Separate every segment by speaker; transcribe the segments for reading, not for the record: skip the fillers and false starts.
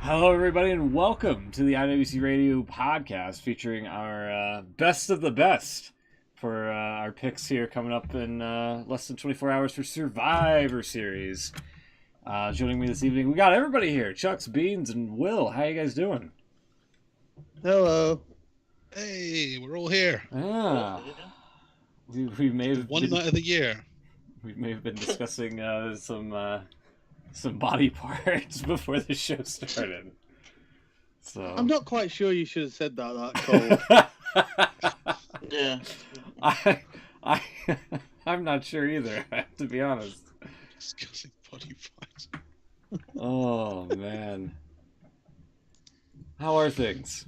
Speaker 1: Hello, everybody, and welcome to the IWC Radio podcast featuring our best of the best for our picks here coming up in less than 24 hours for Survivor Series. Joining me this evening, we got everybody here. Chucks, Beans, and Will. How you guys doing?
Speaker 2: Hello.
Speaker 3: Hey, we're all here.
Speaker 1: We may have
Speaker 3: One night of the year.
Speaker 1: We may have been discussing some body parts before the show started. So
Speaker 2: I'm not quite sure you should have said that cold.
Speaker 4: Yeah.
Speaker 1: I'm not sure either, I have to be honest.
Speaker 3: Discussing body parts.
Speaker 1: Oh, man. How are things?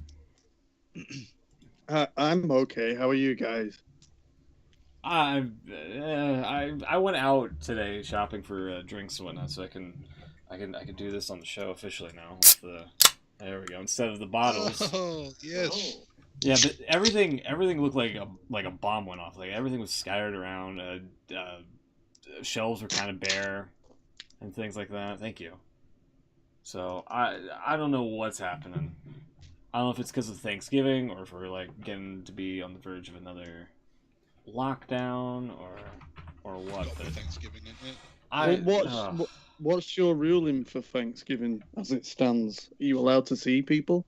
Speaker 2: I'm okay. How are you guys?
Speaker 1: I went out today shopping for drinks and whatnot, so I can do this on the show officially now. There we go. Instead of the bottles.
Speaker 3: Oh yes.
Speaker 4: Oh.
Speaker 1: Yeah, but everything looked like a bomb went off. Like everything was scattered around. Shelves were kind of bare, and things like that. Thank you. So I don't know what's happening. I don't know if it's because of Thanksgiving or if we're like getting to be on the verge of another lockdown or what.
Speaker 3: Got
Speaker 1: But
Speaker 3: for Thanksgiving, isn't it?
Speaker 2: What's your ruling for Thanksgiving as it stands? Are you allowed to see people?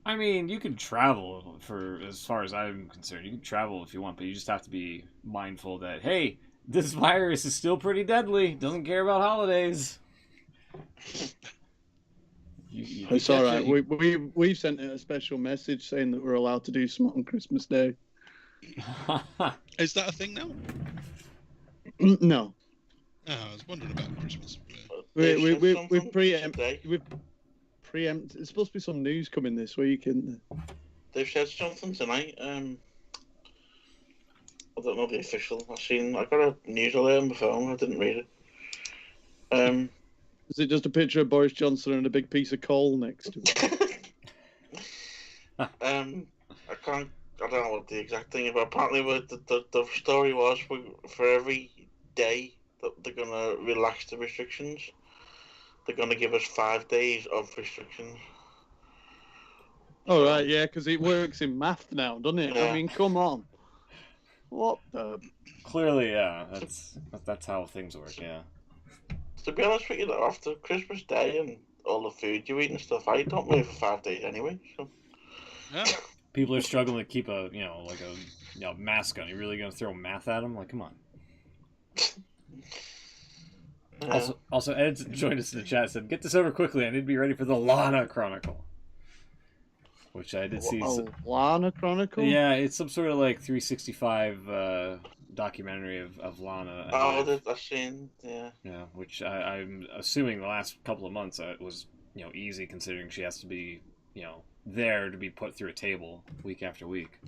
Speaker 1: I mean, you can travel for as far as I'm concerned. You can travel if you want, but you just have to be mindful that hey, this virus is still pretty deadly. Doesn't care about holidays.
Speaker 2: It's all right. We've sent it a special message saying that we're allowed to do something on Christmas Day.
Speaker 3: Is that a thing now?
Speaker 2: No.
Speaker 3: Oh, I was wondering about Christmas.
Speaker 2: We've preempted. There's supposed to be some news coming this week, isn't there?
Speaker 4: They've said something tonight. I don't know the official. I got a news alert on my phone. I didn't read it.
Speaker 2: Is it just a picture of Boris Johnson and a big piece of coal next to it?
Speaker 4: I don't know what the exact thing is, but apparently the story was for every day that they're going to relax the restrictions, they're going to give us 5 days of restrictions.
Speaker 2: Oh, right, yeah, because it works in math now, doesn't it?
Speaker 4: Yeah.
Speaker 2: I mean, come on. What the...
Speaker 1: Clearly, yeah. That's how things work, yeah.
Speaker 4: To be honest with you, though, after Christmas Day and all the food you eat and stuff, I don't move for 5 days anyway. So.
Speaker 3: Yeah.
Speaker 1: People are struggling to keep a mask on. You're really gonna throw math at them? Like, come on. Also, Ed joined us in the chat and said, "Get this over quickly. I need to be ready for the Lana Chronicle," which I did see.
Speaker 2: Lana Chronicle?
Speaker 1: Yeah, it's some sort of like 365 documentary of Lana.
Speaker 4: I've seen, yeah.
Speaker 1: Yeah, which I'm assuming the last couple of months was easy considering she has to be there to be put through a table week after week.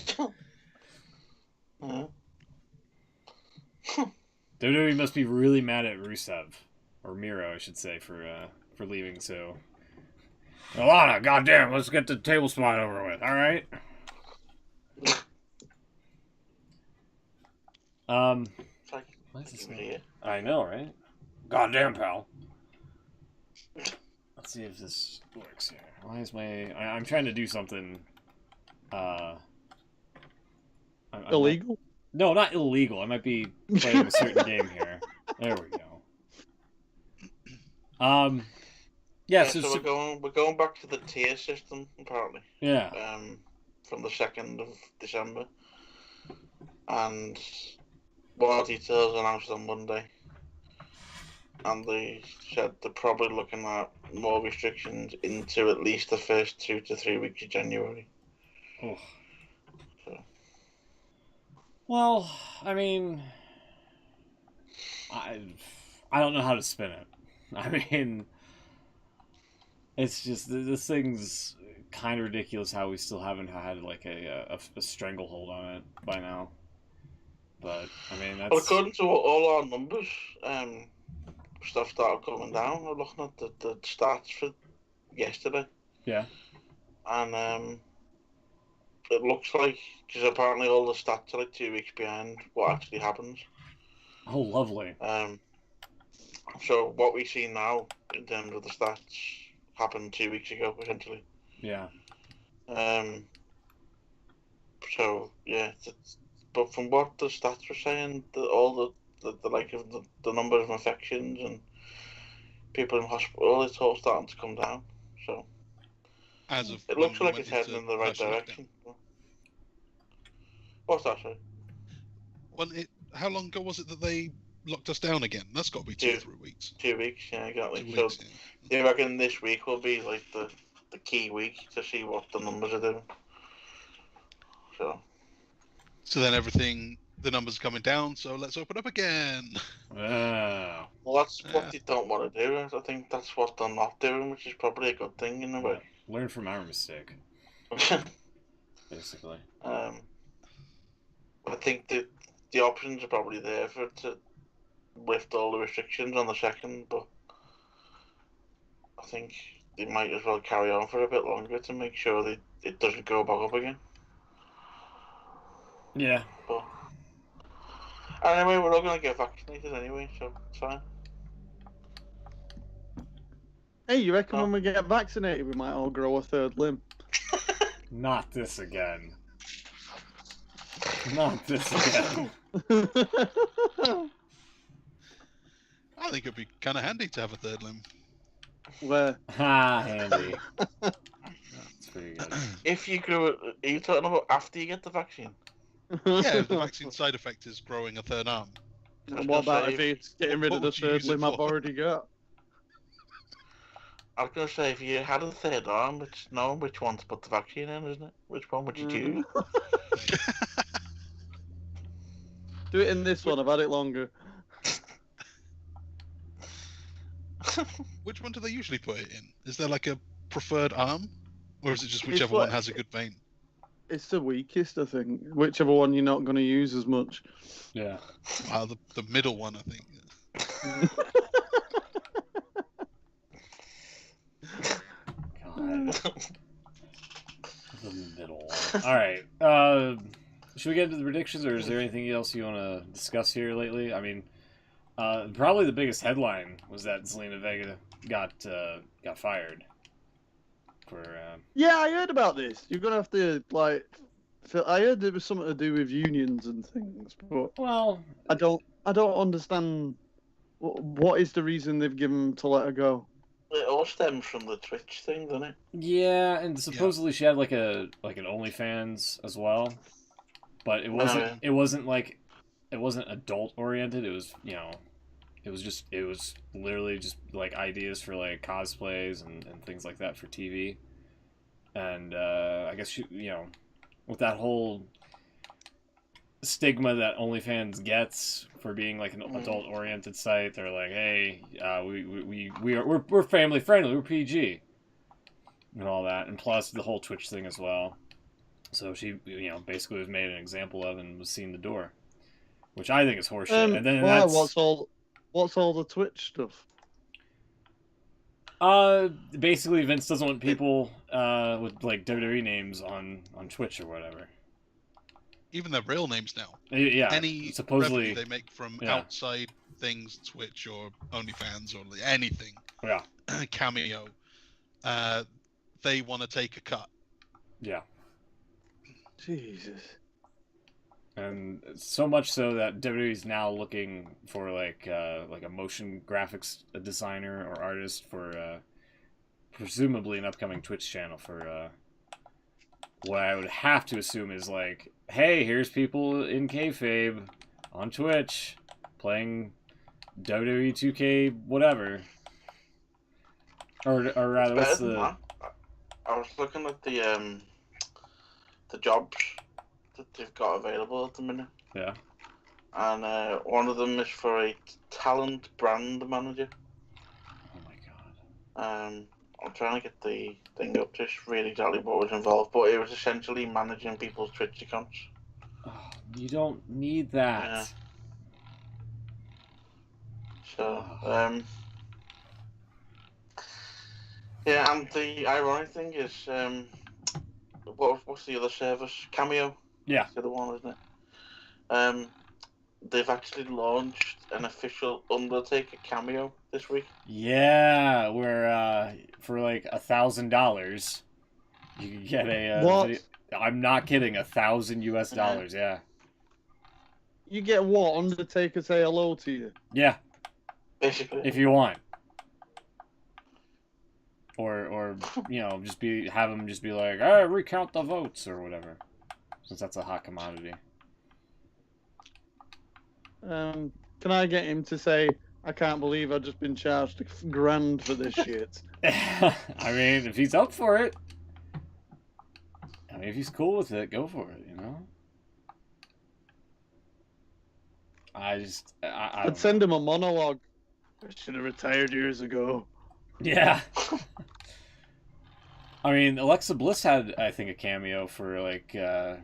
Speaker 1: WWE must be really mad at Rusev, or Miro, I should say, for leaving. So, Alana, goddamn, let's get the table spot over with. All right. I know, right? Goddamn, pal. Let's see if this works here. Why is I'm trying to do something.
Speaker 2: Illegal?
Speaker 1: No, not illegal. I might be playing a certain game here. There we go. Yeah. So
Speaker 4: we're going back to the tier system apparently.
Speaker 1: Yeah.
Speaker 4: From the 2nd of December, and more details announced on Monday. And they said they're probably looking at more restrictions into at least the first 2 to 3 weeks of January.
Speaker 1: Oh.
Speaker 4: So.
Speaker 1: Well, I mean, I don't know how to spin it. I mean, it's just this thing's kind of ridiculous how we still haven't had like a stranglehold on it by now. But I mean, that's
Speaker 4: according to all our numbers. Stuff started coming down. We're looking at the stats for yesterday.
Speaker 1: Yeah.
Speaker 4: And it looks like, because apparently all the stats are like 2 weeks behind what actually happens.
Speaker 1: Oh, lovely.
Speaker 4: So what we see now in terms of the stats happened 2 weeks ago, essentially.
Speaker 1: Yeah.
Speaker 4: So yeah, but from what the stats were saying, all the like of the number of infections and people in hospital, it's all starting to come down. So
Speaker 3: As of
Speaker 4: it
Speaker 3: when
Speaker 4: looks
Speaker 3: we
Speaker 4: like
Speaker 3: went
Speaker 4: it's heading
Speaker 3: into
Speaker 4: in the right
Speaker 3: partial lockdown.
Speaker 4: direction. What's that, sorry?
Speaker 3: Well, how long ago was it that they locked us down again? That's got to be 2 or 3 weeks.
Speaker 4: 2 weeks, yeah, exactly.
Speaker 3: 2
Speaker 4: So
Speaker 3: weeks,
Speaker 4: do you reckon this week will be like the key week to see what the numbers are doing?
Speaker 3: So then the numbers are coming down, so let's open up again.
Speaker 1: Wow.
Speaker 4: Well, that's what they don't want to do. I think that's what they're not doing, which is probably a good thing in a way.
Speaker 1: Learn from our mistake. Basically.
Speaker 4: I think the options are probably there for it to lift all the restrictions on the second, but I think they might as well carry on for a bit longer to make sure that it doesn't go back up again.
Speaker 1: Yeah.
Speaker 4: But anyway, we're all going to get vaccinated anyway, so it's fine.
Speaker 2: Hey, you reckon when we get vaccinated, we might all grow a third limb?
Speaker 1: Not this again. Not this again.
Speaker 3: I think it'd be kind of handy to have a third limb.
Speaker 2: Where?
Speaker 1: Handy. That's pretty good.
Speaker 4: If you grew it, are you talking about after you get the vaccine?
Speaker 3: Yeah, if the vaccine side effect is growing a third arm.
Speaker 2: And what about if it's getting rid of the
Speaker 3: what would you
Speaker 2: third
Speaker 3: use it
Speaker 2: limb I've
Speaker 3: for?
Speaker 2: already got?
Speaker 4: I was going to say, if you had a third arm, it's knowing which one to put the vaccine in, isn't it? Which one would you choose?
Speaker 2: Do it in this one, I've had it longer.
Speaker 3: Which one do they usually put it in? Is there like a preferred arm? Or is it just
Speaker 2: It's
Speaker 3: whichever
Speaker 2: what-
Speaker 3: one has a good vein?
Speaker 2: It's the weakest, I think. Whichever one you're not going to use as much.
Speaker 1: Yeah.
Speaker 3: The middle one, I think.
Speaker 1: God. The middle one. Alright. Should we get into the predictions, or is there anything else you want to discuss here lately? I mean, probably the biggest headline was that Zelina Vega got fired.
Speaker 2: Yeah, I heard about this. You're going to have to, like... I heard it was something to do with unions and things, but...
Speaker 1: Well...
Speaker 2: I don't understand... What is the reason they've given to let her go?
Speaker 4: It all stems from the Twitch thing, doesn't it?
Speaker 1: Yeah, and supposedly she had like an OnlyFans as well, but it wasn't adult oriented. It was it was literally just like ideas for like cosplays and things like that for TV, and I guess she, with that whole stigma that OnlyFans gets for being like an adult-oriented site, they're like, hey, we're family friendly, we're PG, and all that, and plus the whole Twitch thing as well. So she, basically was made an example of and was seen the door, which I think is horseshit. And then
Speaker 2: what's all the Twitch stuff?
Speaker 1: Basically Vince doesn't want people with like WWE names on Twitch or whatever.
Speaker 3: Even their real names now.
Speaker 1: Yeah.
Speaker 3: Any
Speaker 1: supposedly
Speaker 3: revenue they make from outside things, Twitch or OnlyFans or anything.
Speaker 1: Yeah.
Speaker 3: Cameo. They want to take a cut.
Speaker 1: Yeah.
Speaker 2: Jesus.
Speaker 1: And so much so that WWE is now looking for like a motion graphics designer or artist for presumably an upcoming Twitch channel for what I would have to assume is like, hey, here's people in kayfabe on Twitch playing WWE 2K whatever. Or rather, what's the...
Speaker 4: I was looking at the jobs that they've got available at the minute.
Speaker 1: Yeah.
Speaker 4: And one of them is for a talent brand manager.
Speaker 1: Oh my god.
Speaker 4: I'm trying to get the thing up to read exactly what was involved, but it was essentially managing people's Twitch accounts.
Speaker 1: Oh, you don't need that.
Speaker 4: Yeah. So, yeah, and the ironic thing is, what's the other service? Cameo?
Speaker 1: Yeah.
Speaker 4: That's the other one, isn't it? they've actually launched an official Undertaker cameo this week.
Speaker 1: Yeah, where for like $1,000, you can get a
Speaker 2: What?
Speaker 1: video. I'm not kidding, $1,000 US
Speaker 4: Yeah.
Speaker 1: dollars. Yeah,
Speaker 2: You get what? Undertaker say hello to you.
Speaker 1: yeah,
Speaker 4: Basically,
Speaker 1: if you want, or just have him just be like, recount the votes or whatever, since that's a hot commodity.
Speaker 2: Can I get him to say, I can't believe I've just been charged $1,000 for this shit?
Speaker 1: I mean, if he's up for it, I mean, if he's cool with it, go for it. I
Speaker 2: I'd
Speaker 1: don't
Speaker 2: send
Speaker 1: know.
Speaker 2: him a monologue. I should have retired years ago.
Speaker 1: Yeah. I mean, Alexa Bliss had, I think, a cameo for like for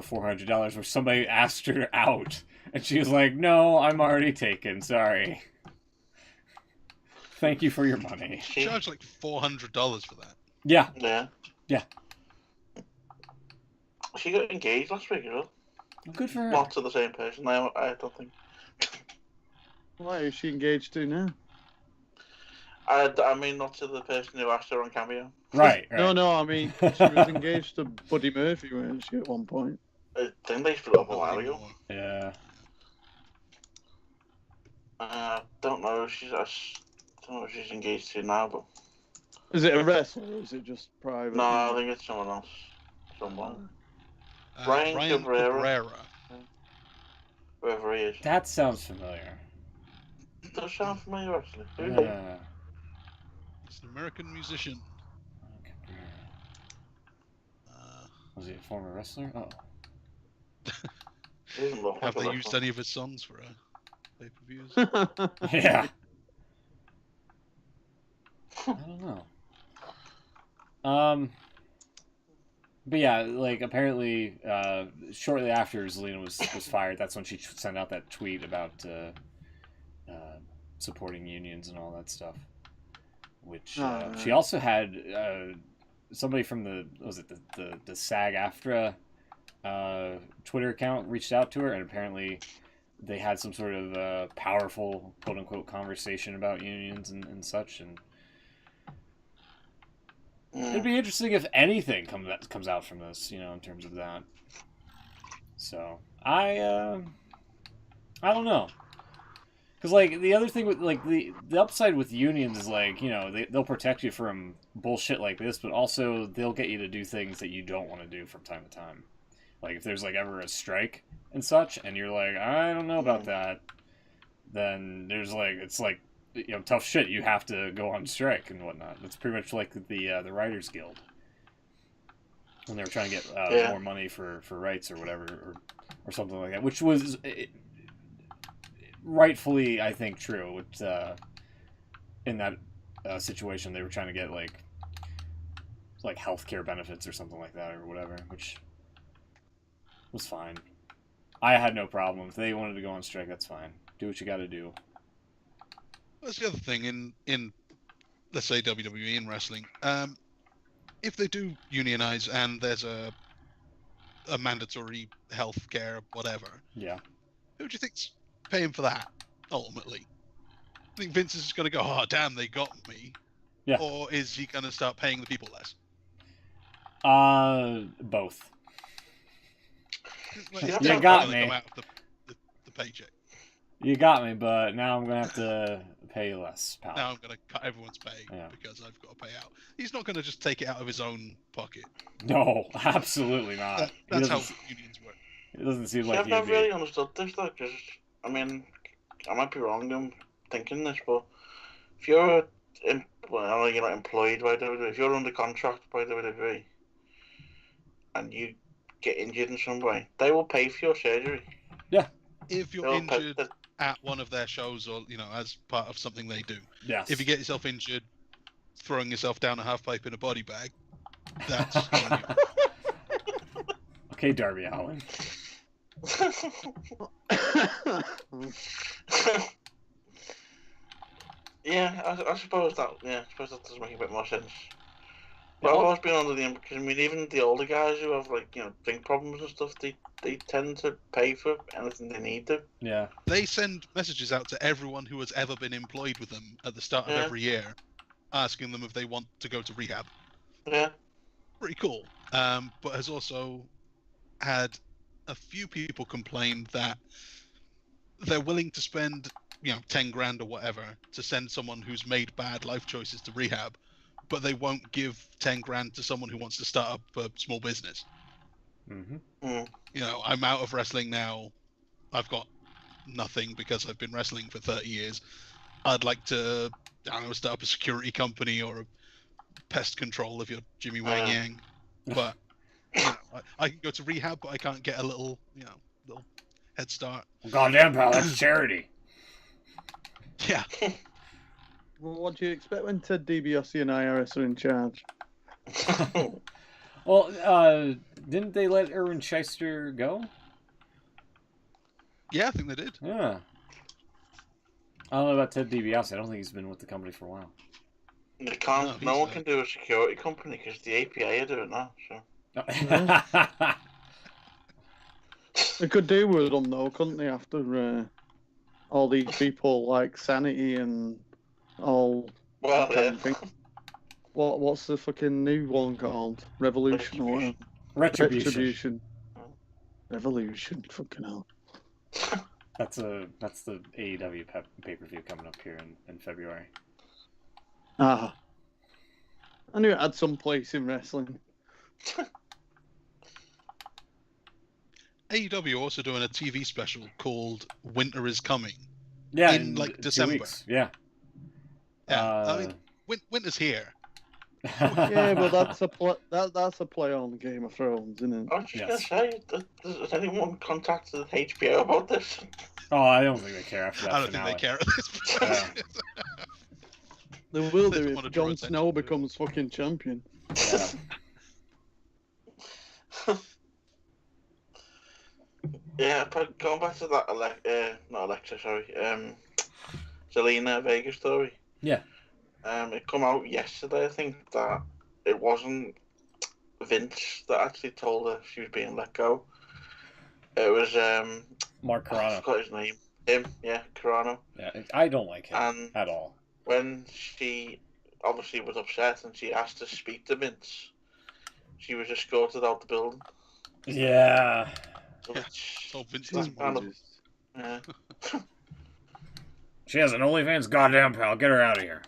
Speaker 1: $400 where somebody asked her out, and she was like, "No, I'm already taken. Sorry. Thank you for your money."
Speaker 3: She charged like $400 for that.
Speaker 1: Yeah.
Speaker 4: Yeah.
Speaker 1: Yeah.
Speaker 4: She got engaged last week as well.
Speaker 1: Good for her.
Speaker 4: Not to the same person, I don't think.
Speaker 2: Why is she engaged to now?
Speaker 4: I mean, not to the person who asked her on cameo.
Speaker 1: Right.
Speaker 2: No, I mean, she was engaged to Buddy Murphy, wasn't she, at one point?
Speaker 4: I think they split up a while ago.
Speaker 1: Yeah.
Speaker 4: Don't know if she's engaged to now, but
Speaker 2: Is it a wrestler or is it just private?
Speaker 4: no, I think it's someone else. Someone. Brian
Speaker 3: Ryan
Speaker 4: Cabrera. Whoever he is.
Speaker 1: That sounds familiar.
Speaker 4: Does sound familiar, actually.
Speaker 1: Yeah.
Speaker 3: He's an American musician.
Speaker 1: Was he a former wrestler? Oh.
Speaker 4: He doesn't look
Speaker 3: Have
Speaker 4: like a
Speaker 3: they used
Speaker 4: wrestler.
Speaker 3: any of his songs for pay-per-views?
Speaker 1: Yeah. I don't know. But yeah, like apparently, shortly after Zelina was fired, that's when she sent out that tweet about supporting unions and all that stuff. Which she also had somebody from the SAG-AFTRA Twitter account reached out to her, and apparently they had some sort of powerful quote unquote conversation about unions and such, and it'd be interesting if anything comes out from this, in terms of that. So I don't know, because like the other thing with like the upside with unions is like they'll protect you from bullshit like this, but also they'll get you to do things that you don't want to do from time to time. Like if there's like ever a strike and such, and you're like, I don't know about that, then there's like it's like tough shit. You have to go on strike and whatnot. It's pretty much like the Writers Guild when they were trying to get more money for rights or whatever or something like that, which was rightfully, I think, true. In that situation, they were trying to get like healthcare benefits or something like that or whatever, which was fine. I had no problem. If they wanted to go on strike, that's fine. Do what you got to do.
Speaker 3: That's the other thing in let's say WWE and wrestling. If they do unionize and there's a mandatory health care, whatever.
Speaker 1: Yeah.
Speaker 3: Who do you think's paying for that ultimately? I think Vince is just going to go, oh damn, they got me.
Speaker 1: Yeah.
Speaker 3: Or is he going to start paying the people less?
Speaker 1: Both.
Speaker 3: Like,
Speaker 1: You got me.
Speaker 3: Come out of the paycheck.
Speaker 1: You got me, but now I'm gonna have to pay you less, pal.
Speaker 3: Now I'm going to cut everyone's pay because I've got to pay out. He's not going to just take it out of his own pocket.
Speaker 1: No, absolutely not.
Speaker 3: That's how unions work.
Speaker 1: It doesn't seem like
Speaker 4: I've
Speaker 1: he'd
Speaker 4: never
Speaker 1: be.
Speaker 4: really understood this though, because I mean, I might be wrong in thinking this, but if you're I know you're not employed by WWE, if you're under contract by WWE and you get injured in some way, they will pay for your surgery.
Speaker 1: Yeah.
Speaker 3: If you're injured at one of their shows or, as part of something they do.
Speaker 1: Yes.
Speaker 3: If you get yourself injured throwing yourself down a half pipe in a body bag, that's on you.
Speaker 1: Okay, Darby Allin.
Speaker 4: Yeah, I suppose that does make a bit more sense. I've always been under the impression, I mean, even the older guys who have, like, drink problems and stuff, they tend to pay for anything they need to.
Speaker 1: Yeah.
Speaker 3: They send messages out to everyone who has ever been employed with them at the start of every year, asking them if they want to go to rehab.
Speaker 4: Yeah.
Speaker 3: Pretty cool. But has also had a few people complain that they're willing to spend, 10 grand or whatever to send someone who's made bad life choices to rehab, but they won't give 10 grand to someone who wants to start up a small business.
Speaker 1: Mm-hmm.
Speaker 3: I'm out of wrestling now. I've got nothing because I've been wrestling for 30 years. I'd like to, start up a security company or a pest control if you're Jimmy Wang Yang. But I can go to rehab, but I can't get a little head start.
Speaker 1: Goddamn, pal, that's charity.
Speaker 3: Yeah.
Speaker 2: Well, what do you expect when Ted DiBiase and IRS are in charge?
Speaker 1: Well, didn't they let Erwin Shyster go?
Speaker 3: Yeah, I think they did.
Speaker 1: Yeah. I don't know about Ted DiBiase. I don't think he's been with the company for a while.
Speaker 4: They can't. No one can do a security company because the APA are doing that. So.
Speaker 2: They could do with them though, couldn't they? After all these people like Sanity and all.
Speaker 4: Well, yeah.
Speaker 2: What's the fucking new one called? Revolution or whatever?
Speaker 1: Retribution.
Speaker 2: Revolution. Fucking hell.
Speaker 1: That's the AEW pay-per-view coming up here in February.
Speaker 2: I knew it had some place in wrestling.
Speaker 3: AEW also doing a TV special called Winter is Coming.
Speaker 1: Yeah,
Speaker 3: in like December.
Speaker 1: 2 weeks. Yeah.
Speaker 3: I mean, winter's here.
Speaker 2: Yeah, but that's a play on Game of Thrones, isn't it?
Speaker 4: I was just gonna say, has anyone contacted HBO about this?
Speaker 1: Oh, I don't think they care after that.
Speaker 3: I don't think they care at this point.
Speaker 1: Yeah.
Speaker 2: They will
Speaker 3: They
Speaker 2: do
Speaker 3: just wanna
Speaker 2: if
Speaker 3: draw
Speaker 2: Jon
Speaker 3: attention
Speaker 2: Snow
Speaker 3: to it.
Speaker 2: becomes fucking champion.
Speaker 4: Yeah, but going back to that, not Alexa, sorry, Zelina Vega story.
Speaker 1: Yeah.
Speaker 4: It come out yesterday, I think, that it wasn't Vince that actually told her she was being let go. It was
Speaker 1: Mark
Speaker 4: I
Speaker 1: Carrano.
Speaker 4: forgot his name. Him, yeah, Carrano.
Speaker 1: Yeah, I don't like him
Speaker 4: And
Speaker 1: at all.
Speaker 4: when she obviously was upset and she asked to speak to Vince, she was escorted out the building.
Speaker 1: Yeah.
Speaker 4: So
Speaker 3: Yeah.
Speaker 4: it's-
Speaker 3: So Vince
Speaker 4: that's
Speaker 3: doesn't
Speaker 4: kind
Speaker 3: want
Speaker 4: of, yeah.
Speaker 1: She has an OnlyFans. Goddamn, pal, get her out of here.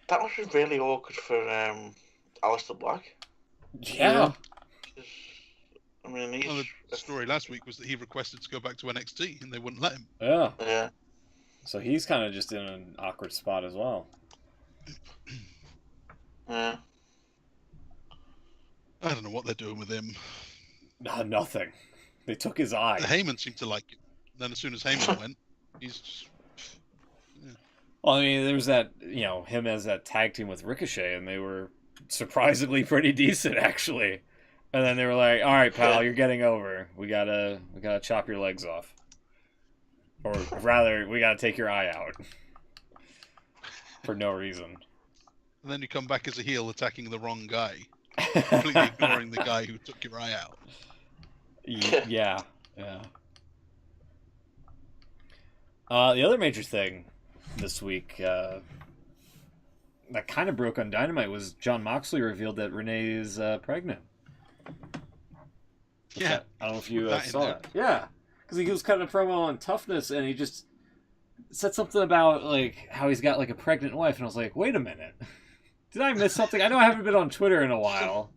Speaker 4: That must be really awkward for Aleister Black.
Speaker 1: Yeah.
Speaker 4: I mean, he's...
Speaker 3: Well, the story last week was that he requested to go back to NXT and they wouldn't let him.
Speaker 1: Yeah.
Speaker 4: Yeah.
Speaker 1: So he's kind of just in an awkward spot as well.
Speaker 4: Yeah.
Speaker 3: I don't know what they're doing with him.
Speaker 1: Nothing. They took his eye.
Speaker 3: Heyman seemed to like him. Then as soon as Heyman went, he's just...
Speaker 1: Well, I mean, there was that, him as that tag team with Ricochet, and they were surprisingly pretty decent, actually. And then they were like, "All right, pal, you're getting over. We gotta chop your legs off, or rather, we gotta take your eye out for no reason."
Speaker 3: And then you come back as a heel attacking the wrong guy, completely ignoring the guy who took your eye out.
Speaker 1: Yeah. The other major thing this week that kind of broke on Dynamite was Jon Moxley revealed that Renee is pregnant.
Speaker 3: Yeah.
Speaker 1: I don't know if you
Speaker 3: That in
Speaker 1: saw
Speaker 3: there.
Speaker 1: that. Yeah. Because he was cutting a promo on toughness and he just said something about like how he's got like a pregnant wife. And I was like, wait a minute. Did I miss something? I know I haven't been on Twitter in a while.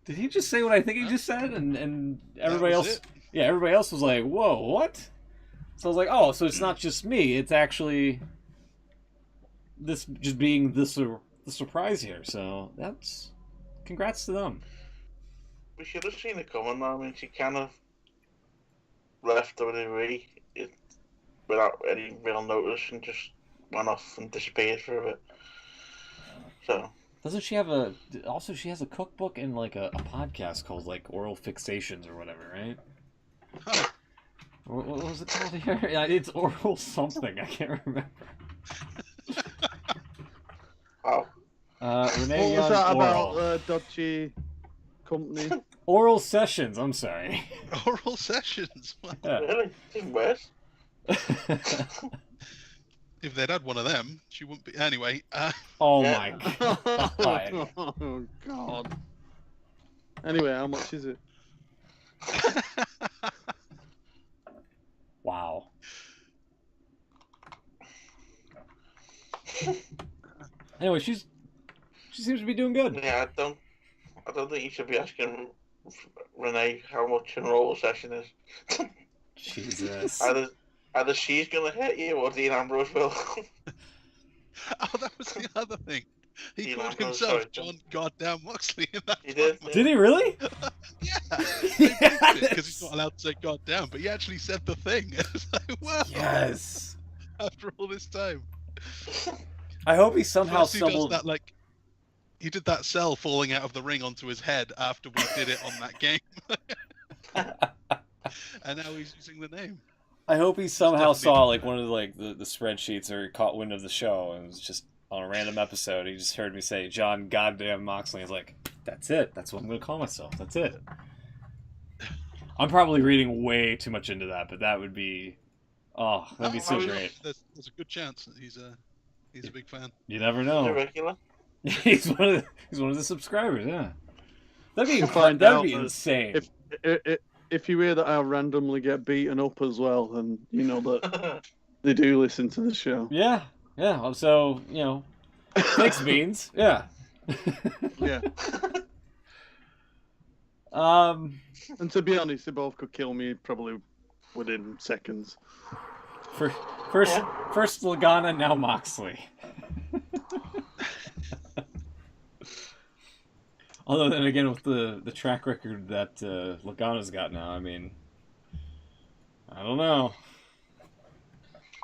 Speaker 1: Did he just say what I think he just said? And everybody
Speaker 3: That was
Speaker 1: else...
Speaker 3: it.
Speaker 1: Yeah, everybody else was like, whoa, what? So I was like, oh, so it's not just me. It's actually this just being the surprise here. So that's... Congrats to them.
Speaker 4: We should have seen it coming, though. I mean, she kind of left WWE without any real notice and just went off and disappeared for a bit. So...
Speaker 1: Doesn't she have a... Also, she has a cookbook and, like, a podcast called, like, Oral Fixations or whatever, right?
Speaker 3: Huh.
Speaker 1: What was it called here? Yeah, it's Oral something. I can't remember.
Speaker 4: Wow.
Speaker 1: Renee
Speaker 2: What
Speaker 1: Young,
Speaker 2: was that
Speaker 1: oral.
Speaker 2: about dodgy company?
Speaker 1: Oral sessions, I'm sorry.
Speaker 3: Oral sessions.
Speaker 1: Yeah.
Speaker 4: Really? Even worse.
Speaker 3: If they'd had one of them, she wouldn't be. Anyway.
Speaker 1: Oh
Speaker 4: Yeah.
Speaker 1: my god.
Speaker 2: Oh God. Anyway, how much is it?
Speaker 1: Wow. Anyway, she seems to be doing good.
Speaker 4: Yeah, I don't think you should be asking Renee how much an oral session is.
Speaker 1: Jesus.
Speaker 4: Either she's gonna hit you or Dean Ambrose will.
Speaker 3: Oh, that was the other thing. He
Speaker 4: Dean
Speaker 3: called
Speaker 4: Ambrose,
Speaker 3: himself
Speaker 4: sorry,
Speaker 3: John Goddamn Moxley in that
Speaker 4: He did.
Speaker 3: promo.
Speaker 1: Did he really?
Speaker 3: Yeah, they moved it because
Speaker 1: Yes.
Speaker 3: he's not allowed to say goddamn, but he actually said the thing. It's like, wow,
Speaker 1: Yes.
Speaker 3: after all this time.
Speaker 1: I hope he somehow
Speaker 3: Plus he does
Speaker 1: stumbled.
Speaker 3: that, like, he did that cell falling out of the ring onto his head after we did it on that game. And now he's using the name.
Speaker 1: I hope he somehow
Speaker 3: definitely-
Speaker 1: saw like one of the spreadsheets or caught wind of the show and was just on a random episode. He just heard me say John Goddamn Moxley. He's like, that's it. That's what I'm going to call myself. That's it. I'm probably reading way too much into that, but that would be, that'd be so great.
Speaker 3: There's a good chance that he's a big fan.
Speaker 1: You never
Speaker 4: Is it
Speaker 1: know.
Speaker 4: regular?
Speaker 1: he's one of the subscribers. Yeah, that'd be
Speaker 2: Find
Speaker 1: that'd
Speaker 2: out
Speaker 1: be
Speaker 2: that
Speaker 1: insane.
Speaker 2: If you hear that I randomly get beaten up as well, then you know that they do listen to the show.
Speaker 1: Yeah. So thanks, Beans. Yeah.
Speaker 2: Yeah. And to be honest, they both could kill me probably within seconds.
Speaker 1: First Lagana, now Moxley. Although then again, with the track record that Lagana's got now, I mean, I don't know.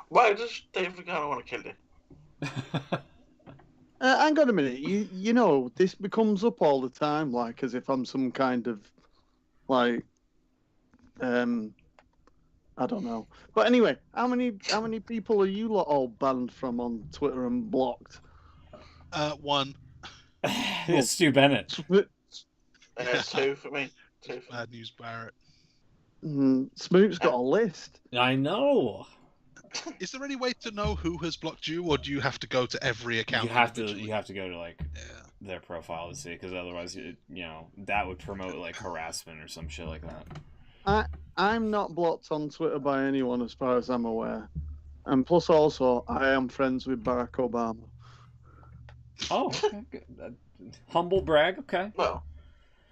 Speaker 4: Why does Dave Lagana want to kill you?
Speaker 2: Hang on a minute. You know this becomes up all the time, like as if I'm some kind of like I don't know. But anyway, how many people are you lot all banned from on Twitter and blocked?
Speaker 3: One.
Speaker 1: It's Stu Bennett.
Speaker 4: Two for me. Two for me.
Speaker 3: Bad News Barrett.
Speaker 2: Smoot's got a list.
Speaker 1: I know.
Speaker 3: Is there any way to know who has blocked you, or do you have to go to every account?
Speaker 1: You have to
Speaker 3: individually?
Speaker 1: go to like
Speaker 3: Yeah.
Speaker 1: their profile to see, because otherwise, that would promote like harassment or some shit like that.
Speaker 2: I'm not blocked on Twitter by anyone as far as I'm aware. And plus also, I am friends with Barack Obama.
Speaker 1: Oh, okay, good. Humble brag. Okay.
Speaker 4: Well,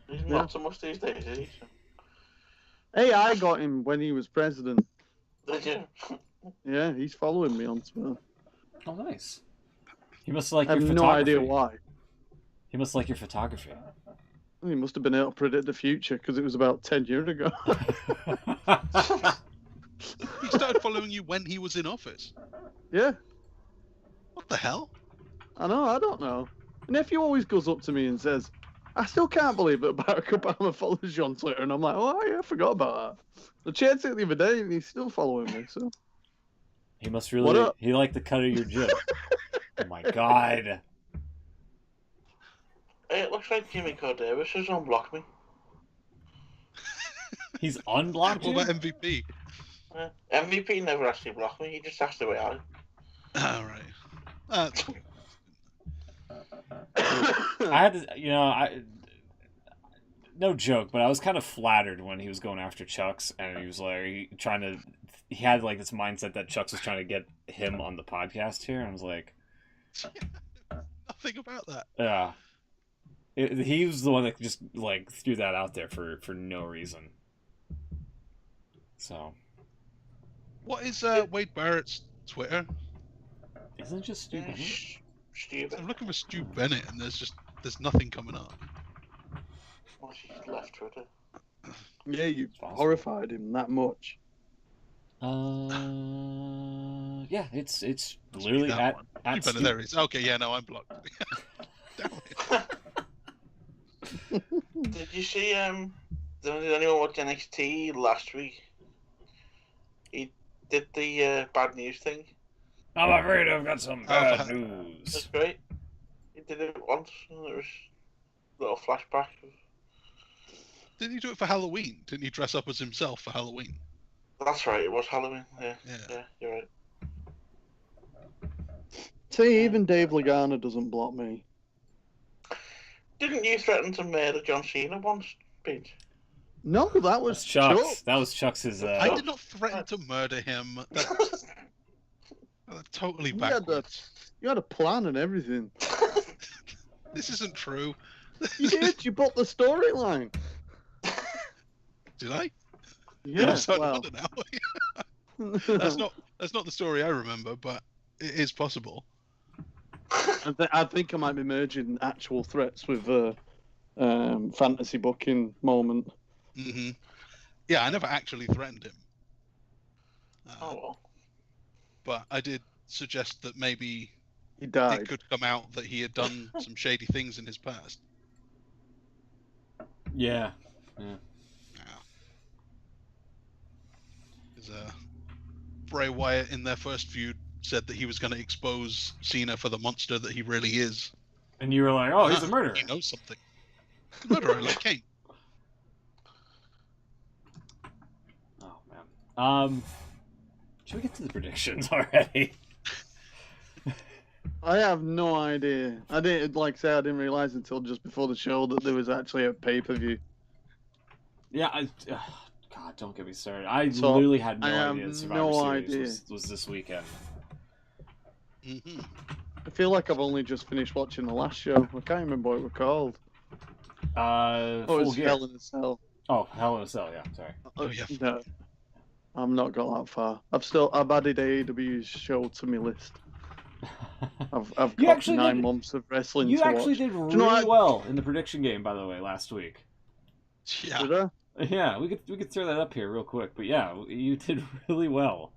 Speaker 4: he's not so much these days, is he?
Speaker 2: Hey, I got him when he was president.
Speaker 4: Did you?
Speaker 2: Yeah, he's following me on Twitter.
Speaker 1: Oh, nice. He must like
Speaker 2: I
Speaker 1: your
Speaker 2: have
Speaker 1: photography.
Speaker 2: no idea why.
Speaker 1: He must like your photography.
Speaker 2: He must have been able to predict the future because it was about 10 years ago.
Speaker 3: He started following you when he was in office.
Speaker 2: Yeah,
Speaker 3: What the hell?
Speaker 2: I know, I don't know. My nephew always goes up to me and says, I still can't believe that Barack Obama follows you on Twitter. And I'm like, oh, yeah, I forgot about that. I checked it the other day and he's still following me. So
Speaker 1: He must
Speaker 2: What
Speaker 1: really.
Speaker 2: up?
Speaker 1: He liked the cut of your jib. Oh my god.
Speaker 4: Hey, it looks like Jimmy Corderas has unblocked me.
Speaker 1: He's unblocked you.
Speaker 3: What about MVP?
Speaker 4: MVP never actually blocked me. He just asked the way out.
Speaker 3: All right. That's
Speaker 1: I had to, no joke, but I was kind of flattered when he was going after Chucks, and he was like he had like this mindset that Chucks was trying to get him on the podcast here. And I was like,
Speaker 3: nothing about that.
Speaker 1: yeah, he was the one that just like threw that out there for no reason. So,
Speaker 3: What is Wade Barrett's Twitter?
Speaker 1: isn't it just stupid?
Speaker 4: Stupid.
Speaker 3: I'm looking for Stu Bennett, and there's nothing coming up.
Speaker 4: Well, she's left Twitter.
Speaker 2: yeah, you
Speaker 1: possible.
Speaker 2: horrified him that much.
Speaker 1: Yeah, it's
Speaker 3: Must be
Speaker 1: literally
Speaker 3: that one.
Speaker 1: at
Speaker 3: Stu Bennett, there it is. Okay, yeah, no, I'm blocked. Damn it.
Speaker 4: Did you see did anyone watch NXT last week? He did the bad news thing.
Speaker 1: I'm afraid I've got some bad
Speaker 4: That's
Speaker 1: news.
Speaker 4: great. He did it once, and it was a little flashback.
Speaker 3: Didn't he do it for Halloween? Didn't he dress up as himself for Halloween?
Speaker 4: That's right, it was Halloween. Yeah,
Speaker 3: Yeah.
Speaker 4: You're right.
Speaker 2: See, even Dave Lagana doesn't block me.
Speaker 4: Didn't you threaten to murder John Cena once, Pete?
Speaker 2: No, that
Speaker 1: That's
Speaker 2: was
Speaker 1: Chuck's.
Speaker 2: Chuck.
Speaker 1: That was Chuck's.
Speaker 3: I did not threaten to murder him. That's totally
Speaker 2: You had,
Speaker 3: backwards.
Speaker 2: you had a plan and everything.
Speaker 3: This isn't true.
Speaker 2: You did. You bought the storyline.
Speaker 3: Did I?
Speaker 2: Yeah.
Speaker 3: I'm starting
Speaker 2: Well,
Speaker 3: to wonder now. That's not the story I remember, but it is possible.
Speaker 2: I think I might be merging actual threats with fantasy booking moment.
Speaker 3: Hmm. Yeah, I never actually threatened him.
Speaker 4: Oh well.
Speaker 3: But I did suggest that maybe
Speaker 2: He died.
Speaker 3: it could come out that he had done some shady things in his past.
Speaker 1: Yeah.
Speaker 3: Because Bray Wyatt in their first feud said that he was going to expose Cena for the monster that he really is.
Speaker 1: And you were like, "Oh, he's a murderer."
Speaker 3: He knows something. Murderer like Kane.
Speaker 1: Oh man. Should we get to the predictions already?
Speaker 2: I have no idea. I didn't I didn't realize until just before the show that there was actually a pay-per-view.
Speaker 1: Yeah. God, don't get me started. I
Speaker 2: So,
Speaker 1: literally had no
Speaker 2: I have
Speaker 1: idea that Survivor
Speaker 2: no
Speaker 1: Series
Speaker 2: idea.
Speaker 1: was this weekend.
Speaker 3: Hmm.
Speaker 2: I feel like I've only just finished watching the last show. I can't remember what it was called. Oh,
Speaker 1: Full
Speaker 2: it's
Speaker 1: Gear.
Speaker 2: Hell in a Cell.
Speaker 1: Oh, Hell in a Cell. Yeah, sorry.
Speaker 3: Oh, yeah.
Speaker 2: No, I'm not got that far. I've added AEW's show to my list. I've
Speaker 1: You
Speaker 2: got
Speaker 1: actually
Speaker 2: 9
Speaker 1: did-
Speaker 2: months of wrestling
Speaker 1: You
Speaker 2: to
Speaker 1: actually
Speaker 2: watch.
Speaker 1: did
Speaker 2: you
Speaker 1: really
Speaker 2: know what?
Speaker 1: well in the prediction game, by the way, last week.
Speaker 3: Yeah.
Speaker 2: Did I?
Speaker 1: Yeah, we could throw that up here real quick, but yeah, you did really well,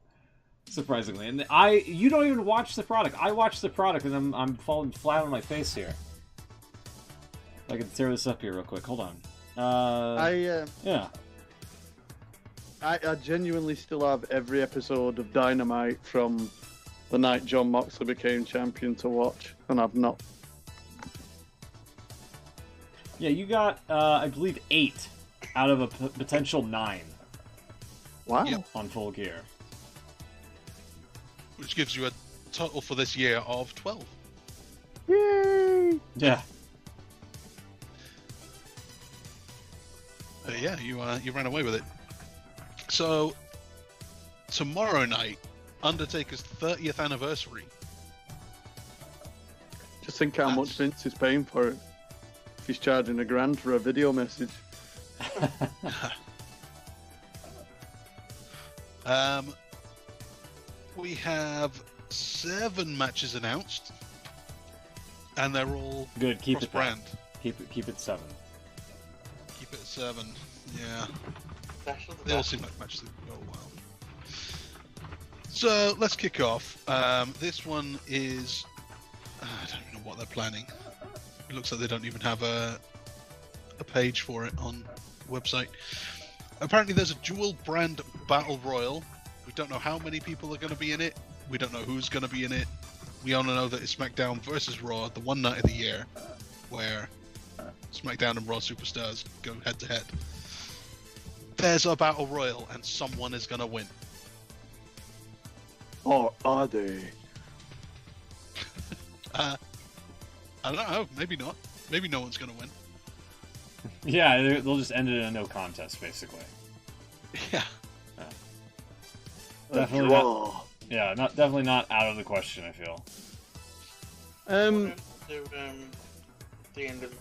Speaker 1: surprisingly. And you don't even watch the product. I watch the product, and I'm falling flat on my face here. I can throw this up here real quick. Hold on. Yeah.
Speaker 2: I genuinely still have every episode of Dynamite from the night John Moxley became champion to watch, and I've not.
Speaker 1: Yeah, you got I believe 8 out of a potential 9
Speaker 2: Wow.
Speaker 3: Yep.
Speaker 1: on Full Gear.
Speaker 3: Which gives you a total for this year of 12.
Speaker 2: Yay!
Speaker 1: Yeah.
Speaker 3: Yeah, you ran away with it. So tomorrow night, Undertaker's 30th anniversary.
Speaker 2: Just think how much Vince is paying for it. If he's charging $1,000 for a video message.
Speaker 3: We have 7 matches announced, and they're all
Speaker 1: Good. Keep it
Speaker 3: cross-brand.
Speaker 1: Keep it 7.
Speaker 3: Keep it at 7. Yeah,
Speaker 4: Best of the
Speaker 3: they all
Speaker 4: best.
Speaker 3: seem like matches that go well. So let's kick off. This one is I don't even know what they're planning. It looks like they don't even have a page for it on the website. Apparently, there's a dual brand battle royal. We don't know how many people are going to be in it. We don't know who's going to be in it. We only know that it's SmackDown versus Raw, the one night of the year where SmackDown and Raw superstars go head to head. There's a battle royal, and someone is going to win.
Speaker 2: Or are they?
Speaker 3: I don't know. Maybe not. Maybe no one's going to win.
Speaker 1: Yeah, they'll just end it in a no contest, basically.
Speaker 3: Yeah.
Speaker 1: Definitely not. Yeah, definitely not out of the question. I feel.
Speaker 2: Um,
Speaker 4: Do the end of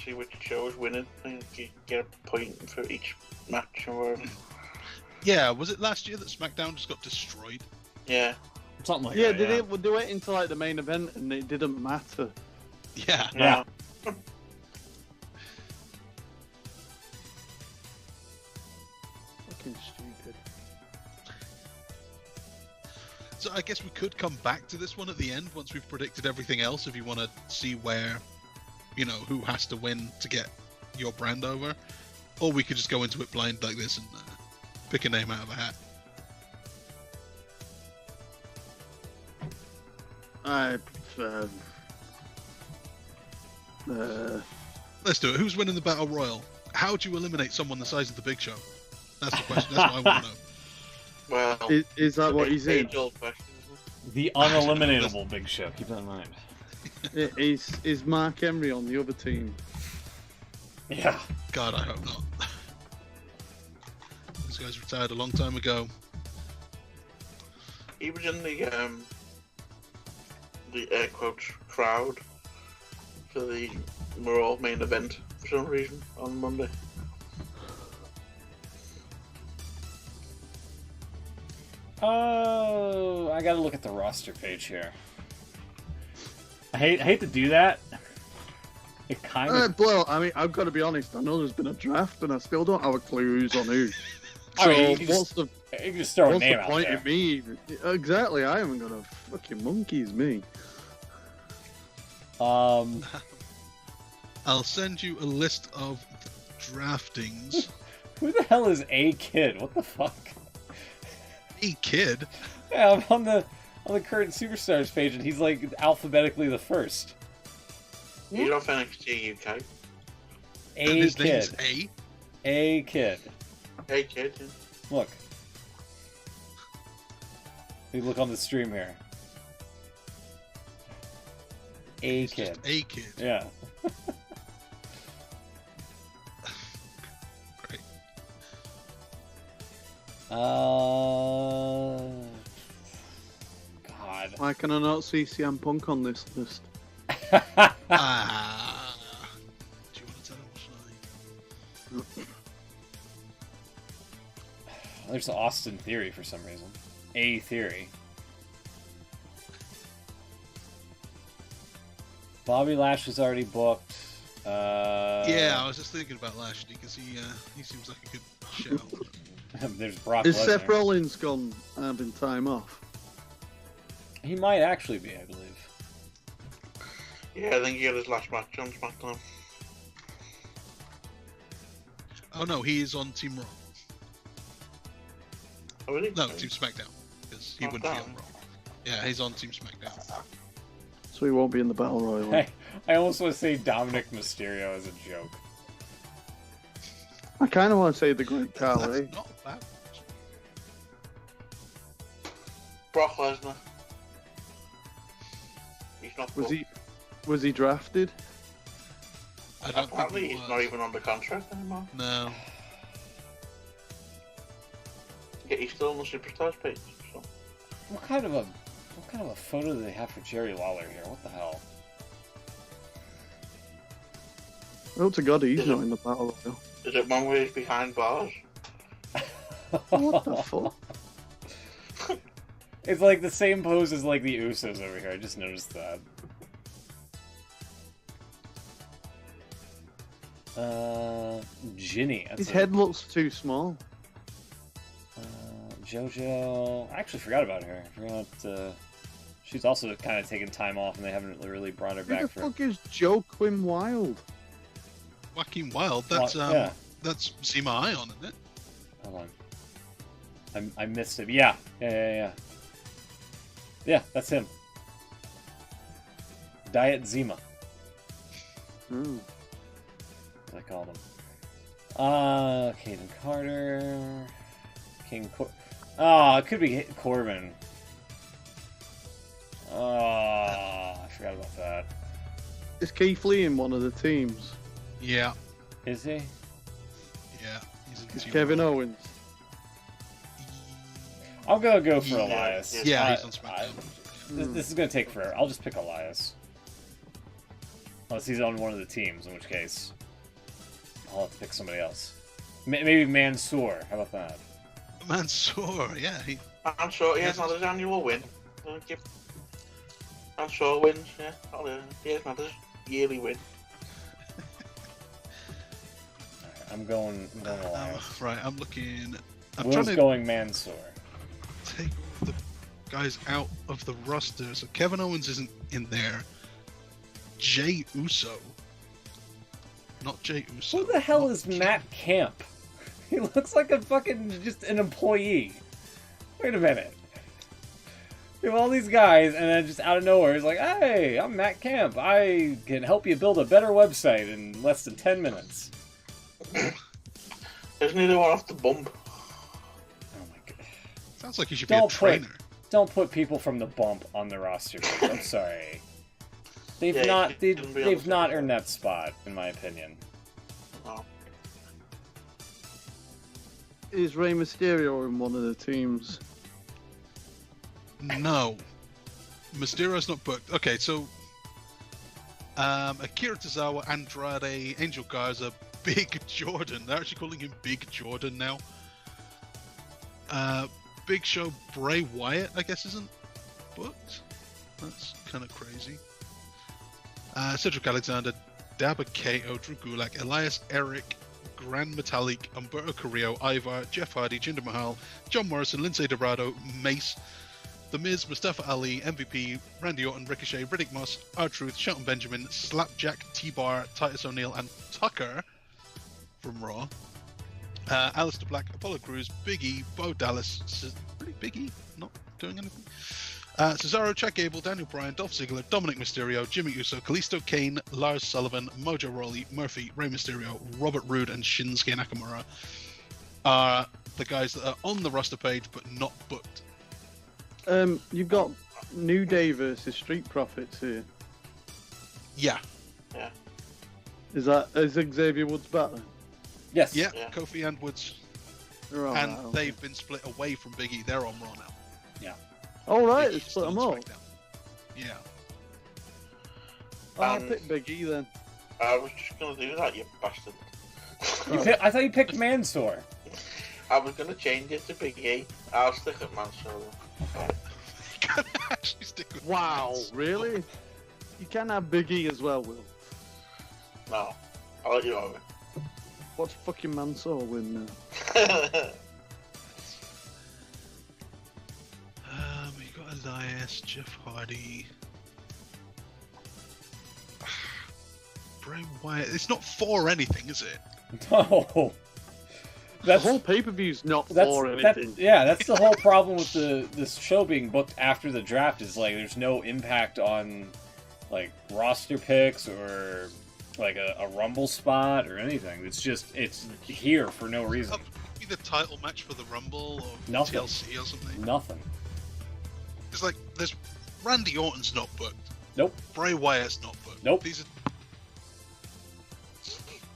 Speaker 4: see which show is winning, and you get a point for each match or whatever.
Speaker 3: Yeah, was it last year that SmackDown just got destroyed?
Speaker 4: Yeah.
Speaker 1: Something like
Speaker 2: yeah,
Speaker 1: that.
Speaker 2: did it do it into like the main event and it didn't matter?
Speaker 3: Yeah.
Speaker 1: Yeah.
Speaker 2: Fucking stupid.
Speaker 3: So I guess we could come back to this one at the end once we've predicted everything else if you want to see where, who has to win to get your brand over. Or we could just go into it blind like this and pick a name out of a hat. Let's do it. Who's winning the Battle Royal? How do you eliminate someone the size of the Big Show? That's the question. That's what I want to know.
Speaker 4: Well,
Speaker 2: Is that what he's in?
Speaker 4: age-old question, isn't
Speaker 1: The uneliminatable Big Show. Keep that in mind.
Speaker 2: Is Mark Henry on the other team?
Speaker 1: Yeah.
Speaker 3: God, I hope not. This guy's retired a long time ago.
Speaker 4: it? He was in the air quotes crowd for the Raw main event for some reason on Monday.
Speaker 1: Oh, I gotta look at the roster page here. I hate to do that. It kind of.
Speaker 2: Well, I mean, I've got to be honest. I know there's been a draft, and I still don't have a clue who's on who.
Speaker 1: I
Speaker 2: So
Speaker 1: mean, you can
Speaker 2: what's the
Speaker 1: You can just throw a
Speaker 2: what's
Speaker 1: name
Speaker 2: the
Speaker 1: out
Speaker 2: point
Speaker 1: there.
Speaker 2: of me? Exactly. I haven't got a fucking monkeys me.
Speaker 1: Um,
Speaker 3: I'll send you a list of the draftings.
Speaker 1: who the hell is A Kid? What the fuck?
Speaker 3: Hey, kid.
Speaker 1: Yeah, I'm on the current superstars page, and he's like alphabetically the first.
Speaker 4: He's off NXT UK.
Speaker 3: And
Speaker 1: A
Speaker 3: his name is
Speaker 1: Kid.
Speaker 3: A.
Speaker 1: A Kid.
Speaker 4: Hey kid.
Speaker 1: Look. We look on the stream here. A
Speaker 3: It's
Speaker 1: Kid.
Speaker 3: just A kid.
Speaker 1: Yeah.
Speaker 3: Great.
Speaker 1: God.
Speaker 2: Why can I not see CM Punk on this list?
Speaker 3: Ah. Do you want to tell him, shall
Speaker 1: There's Austin Theory for some reason. A Theory. Bobby Lashley's already booked.
Speaker 3: Yeah, I was just thinking about Lashley because he seems like a good show.
Speaker 1: There's Brock
Speaker 2: Is
Speaker 1: Lesnar.
Speaker 2: Seth Rollins gone having time off?
Speaker 1: He might actually be, I believe.
Speaker 4: Yeah, I think he had his last match on SmackDown.
Speaker 3: Oh no, he is on Team Raw.
Speaker 4: Oh, really?
Speaker 3: No, Team SmackDown. Because he wouldn't be on
Speaker 4: SmackDown.
Speaker 3: Raw. Yeah, he's on Team SmackDown.
Speaker 2: So he won't be in the Battle Royal.
Speaker 1: I almost want to say Dominic Mysterio as a joke.
Speaker 2: I kind of want to say the Great Khali.
Speaker 3: That's not bad.
Speaker 4: Brock Lesnar. He's not
Speaker 2: Was he drafted?
Speaker 3: I don't think
Speaker 4: Apparently,
Speaker 3: he
Speaker 4: he's
Speaker 3: was.
Speaker 4: not even under contract anymore.
Speaker 3: No.
Speaker 4: Yeah, he's still on the Superstars page. So.
Speaker 1: What kind of a photo do they have for Jerry Lawler here? What the hell?
Speaker 2: Oh, to God, he's
Speaker 4: Is
Speaker 2: not
Speaker 4: it-
Speaker 2: in the Battle Royal.
Speaker 4: Is it one where he's behind bars?
Speaker 2: What the fuck?
Speaker 1: It's like the same pose as like the Usos over here. I just noticed that. Ginny. That's
Speaker 2: His
Speaker 1: a-
Speaker 2: head looks too small.
Speaker 1: JoJo. I actually forgot about her. I forgot. She's also kind of taken time off, and they haven't really brought her
Speaker 2: Who the
Speaker 1: back for.
Speaker 2: fuck is Joaquin Wild?
Speaker 3: Joaquin Wild, that's
Speaker 1: Yeah.
Speaker 3: that's Zima Ion, isn't it?
Speaker 1: Hold on. I missed him. Yeah. Yeah, that's him. Diet Zima,
Speaker 2: Hmm.
Speaker 1: as I called him. Caden Carter. It could be Corbin. I forgot about that.
Speaker 2: Is Keith Lee in one of the teams?
Speaker 3: Yeah,
Speaker 1: Is he?
Speaker 3: yeah. He's in
Speaker 2: Is
Speaker 3: Team
Speaker 2: Kevin
Speaker 3: Raw.
Speaker 2: Owens?
Speaker 1: I'm gonna go for
Speaker 3: Yeah.
Speaker 1: Elias.
Speaker 3: Yeah, he's on SmackDown.
Speaker 1: This is gonna take forever. I'll just pick Elias. Unless he's on one of the teams, in which case I'll have to pick somebody else. Maybe Mansoor. How about that?
Speaker 3: Mansoor, yeah.
Speaker 4: I'm sure he has not his annual win. I'm sure wins, yeah. He has not his yearly win.
Speaker 1: Alright, I'm going Elias.
Speaker 3: Right, I'm looking. I'm
Speaker 1: Will's
Speaker 3: trying to
Speaker 1: going Mansoor.
Speaker 3: take all the guys out of the roster. So Kevin Owens isn't in there. Jay Uso. Not Jay Uso.
Speaker 1: Who the hell
Speaker 3: Not
Speaker 1: is
Speaker 3: Jay-
Speaker 1: Matt Camp? He looks like a fucking just an employee. Wait a minute. You have all these guys, and then just out of nowhere, he's like, "Hey, I'm Matt Camp. I can help you build a better website in less than 10 minutes."
Speaker 4: Isn't he the one off the bump?
Speaker 1: Oh my god!
Speaker 3: Sounds like he should be a trainer.
Speaker 1: Don't put people from the bump on the roster. I'm sorry. They've
Speaker 4: Yeah,
Speaker 1: they've not earned that spot, in my opinion.
Speaker 4: No.
Speaker 2: Is Rey Mysterio in one of the teams?
Speaker 3: No. Mysterio's not booked. Okay, so Akira Tozawa, Andrade, Angel Garza, Big Jordan. They're actually calling him Big Jordan now. Big Show, Bray Wyatt, I guess, isn't booked. That's kind of crazy. Cedric Alexander, Dabba Kato, Drew Gulak, Elias Eric, Grand Metalik, Umberto Carrillo, Ivar, Jeff Hardy, Jinder Mahal, John Morrison, Lindsay Dorado, Mace, The Miz, Mustafa Ali, MVP, Randy Orton, Ricochet, Riddick Moss, R-Truth, Shelton Benjamin, Slapjack, T-Bar, Titus O'Neil, and Tucker from Raw. Aleister Black, Apollo Crews, Big E, Bo Dallas, really Big E, not doing anything. Cesaro, Chad Gable, Daniel Bryan, Dolph Ziggler, Dominic Mysterio, Jimmy Uso, Kalisto Kane, Lars Sullivan, Mojo Rawley, Murphy, Rey Mysterio, Robert Roode, and Shinsuke Nakamura are the guys that are on the roster page but not booked.
Speaker 2: You've got New Day versus Street Profits here.
Speaker 3: Yeah.
Speaker 4: Yeah.
Speaker 2: Is Xavier Woods back then?
Speaker 1: Yes.
Speaker 3: Yeah,
Speaker 4: Yeah.
Speaker 3: Kofi and Woods.
Speaker 2: Right,
Speaker 3: And
Speaker 2: okay.
Speaker 3: they've been split away from Big E. They're on Raw now.
Speaker 2: All right,
Speaker 3: Big
Speaker 2: let's
Speaker 3: E's
Speaker 2: split them
Speaker 3: still on
Speaker 2: up.
Speaker 3: SmackDown. Yeah.
Speaker 2: I'll pick Big E then.
Speaker 4: I was just gonna do that, you bastard.
Speaker 1: I thought you picked Mansoor.
Speaker 4: I was gonna change it to Big E. I'll stick at Mansoor.
Speaker 3: You can actually stick with
Speaker 2: Wow,
Speaker 3: Vince.
Speaker 2: really? You can have Big E as well, Will.
Speaker 4: No, I'll let you have
Speaker 2: What's fucking Mansoor win now?
Speaker 4: it.
Speaker 3: You got Elias, Jeff Hardy, Bray Wyatt. It's not for anything, is it?
Speaker 1: No.
Speaker 2: The
Speaker 1: That's
Speaker 2: whole pay-per-view's not
Speaker 1: that's
Speaker 2: for anything.
Speaker 1: that's the whole problem with this show being booked after the draft is like there's no impact on like roster picks or like a rumble spot or anything. It's here for no reason.
Speaker 3: Be the title match for the Rumble or
Speaker 1: Nothing.
Speaker 3: TLC or something.
Speaker 1: Nothing.
Speaker 3: It's like there's Randy Orton's not booked.
Speaker 1: Nope.
Speaker 3: Bray Wyatt's not booked.
Speaker 1: Nope.
Speaker 3: These are...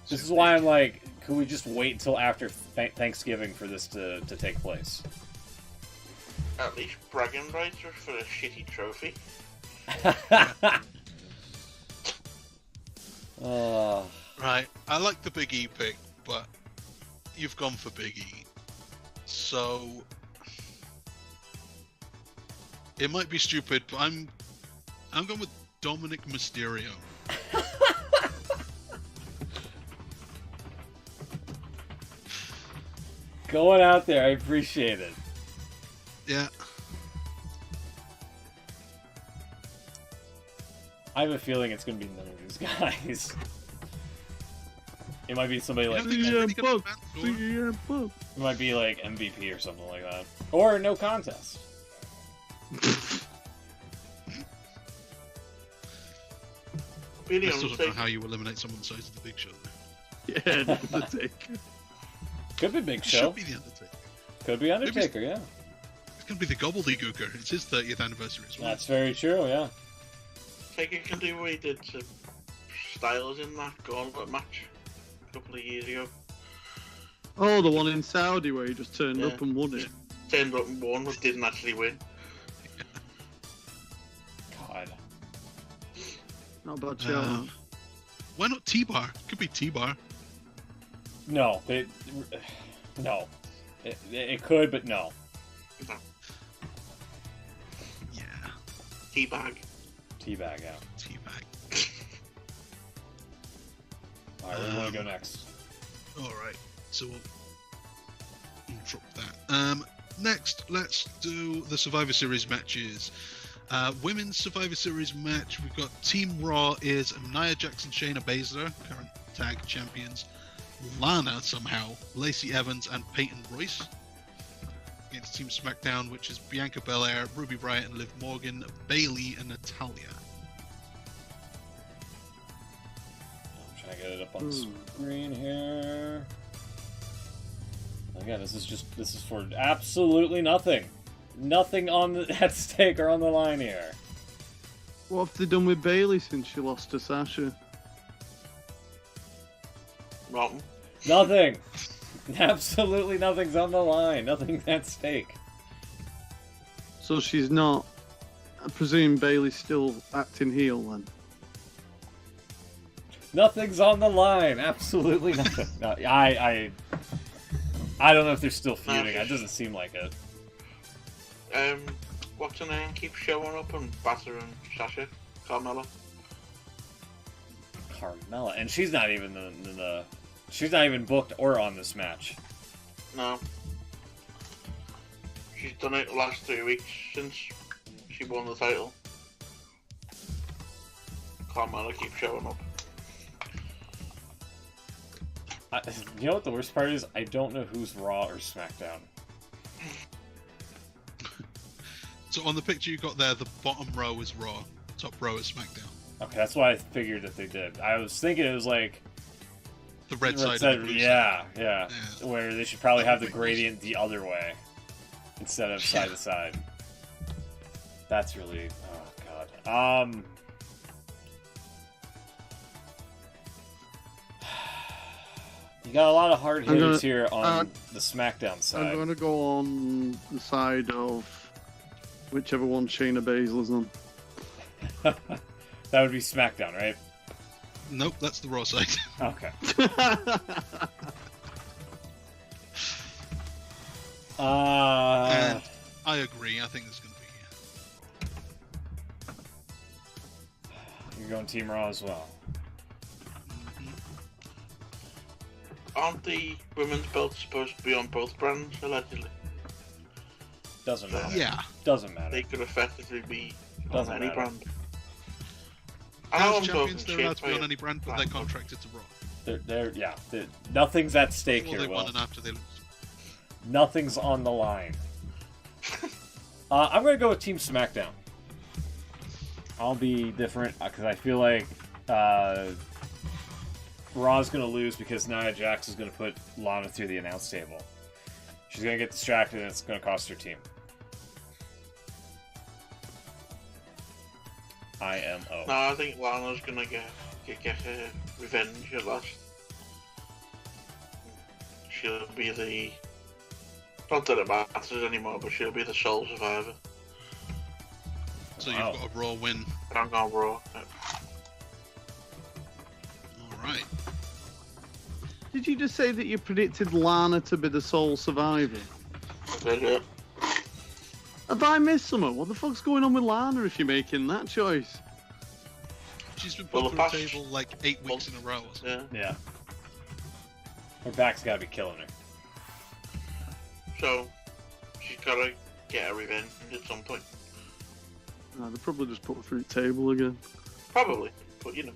Speaker 1: This is why I'm like, could we just wait until after Thanksgiving for this to take place?
Speaker 4: At least bragging rights are for a shitty trophy.
Speaker 3: Right. I like the Big E pick, but you've gone for Big E. So it might be stupid, but I'm going with Dominic Mysterio.
Speaker 1: Going out there, I appreciate it.
Speaker 3: Yeah.
Speaker 1: I have a feeling it's going to be none of these guys. It might be somebody like
Speaker 2: CM Punk.
Speaker 1: it might be like MVP or something like that, or no contest.
Speaker 4: Be the
Speaker 3: I still don't know
Speaker 4: Undertaker.
Speaker 3: how you eliminate someone the size of the Big Show.
Speaker 2: Yeah, the Undertaker.
Speaker 1: Could be Big
Speaker 3: It
Speaker 1: Show.
Speaker 3: should be the Undertaker.
Speaker 1: Could be Undertaker. Yeah,
Speaker 3: It's going to be the Gobbledygooker. It's his 30th anniversary as well.
Speaker 1: that's very true. Yeah.
Speaker 4: Taker can do what he did to Styles in that gauntlet match a couple of years ago.
Speaker 2: Oh, the one in Saudi where he just turned
Speaker 4: Yeah.
Speaker 2: up and won it.
Speaker 4: Turned up and won, but didn't actually win.
Speaker 1: God.
Speaker 2: Not a bad shout.
Speaker 3: Why not T-Bar? Could be T-Bar.
Speaker 1: No. No. It could, but no.
Speaker 3: Yeah.
Speaker 4: Teabag.
Speaker 1: Teabag out.
Speaker 3: T-Bag.
Speaker 1: All right, where do you want to go next?
Speaker 3: Alright, so we'll drop that. Next, let's do the Survivor Series matches. Women's Survivor Series match, we've got Team Raw is Nia Jackson, Shayna Baszler, current tag champions, Lana somehow, Lacey Evans, and Peyton Royce. against Team SmackDown, which is Bianca Belair, Ruby Riott and Liv Morgan, Bayley and Natalya.
Speaker 1: I'm trying to get it up on the screen here. Again, this is for absolutely nothing. Nothing at stake or on the line here.
Speaker 2: What have they done with Bayley since she lost to Sasha?
Speaker 4: Rotten.
Speaker 1: Nothing. Absolutely nothing's on the line. Nothing's at stake.
Speaker 2: So she's not. I presume Bayley's still acting heel then.
Speaker 1: Nothing's on the line. Absolutely nothing. No, I don't know if they're still feuding. It doesn't seem like it.
Speaker 4: What's her name? Keeps showing up and battering Sasha, Carmella.
Speaker 1: Carmella, and she's not even she's not even booked or on this match.
Speaker 4: No. She's done it the last 3 weeks since she won the title. Carmella keeps showing up.
Speaker 1: You know what the worst part is? I don't know who's Raw or SmackDown.
Speaker 3: So on the picture you got there, the bottom row is Raw, top row is SmackDown.
Speaker 1: Okay, that's why I figured that they did. I was thinking it was like
Speaker 3: The red side and the blue side.
Speaker 1: Yeah. Where they should probably have the gradient the other way instead of side to side. That's really... Oh, God. You got a lot of hard hitters here on the SmackDown side.
Speaker 2: I'm going to go on the side of whichever one Shayna Baszler's on.
Speaker 1: That would be SmackDown, right?
Speaker 3: Nope, that's the Raw side.
Speaker 1: Okay.
Speaker 3: And I agree, I think it's going to be...
Speaker 1: You're going Team Raw as well.
Speaker 4: Aren't the women's belts supposed to be on both brands, allegedly?
Speaker 1: Doesn't matter.
Speaker 3: Yeah.
Speaker 1: Doesn't matter.
Speaker 4: They could effectively be
Speaker 1: Doesn't
Speaker 4: on any
Speaker 1: matter.
Speaker 4: brand. I know
Speaker 3: As
Speaker 4: I'm
Speaker 3: champions,
Speaker 4: talking
Speaker 3: they're allowed
Speaker 4: shit,
Speaker 3: to be on
Speaker 4: but
Speaker 3: any brand, but they're contracted to Raw.
Speaker 1: Nothing's at stake
Speaker 3: Before
Speaker 1: here,
Speaker 3: they
Speaker 1: Will.
Speaker 3: won and after they lose.
Speaker 1: Nothing's on the line. I'm going to go with Team SmackDown. I'll be different because I feel like Raw's going to lose because Nia Jax is going to put Lana through the announce table. She's going to get distracted and it's going to cost her team. IMO.
Speaker 4: No, I think Lana's gonna get her revenge at last. She'll be the... Not that it matters anymore, but she'll be the sole survivor.
Speaker 3: So
Speaker 1: Wow.
Speaker 3: you've got a Raw win.
Speaker 4: And I'm going Raw.
Speaker 3: Alright.
Speaker 2: Did you just say that you predicted Lana to be the sole survivor?
Speaker 4: Yeah.
Speaker 2: Have I missed something? What the fuck's going on with Lana if you're making that choice?
Speaker 3: She's been
Speaker 4: Well,
Speaker 3: put
Speaker 4: the
Speaker 3: through a
Speaker 4: past
Speaker 3: table like 8 weeks in a row. Or something.
Speaker 4: Yeah.
Speaker 1: Yeah. Her back's got to be killing her.
Speaker 4: So, she's gotta get her revenge at some point.
Speaker 2: No, they probably just put her through the table again.
Speaker 4: Probably, but you know.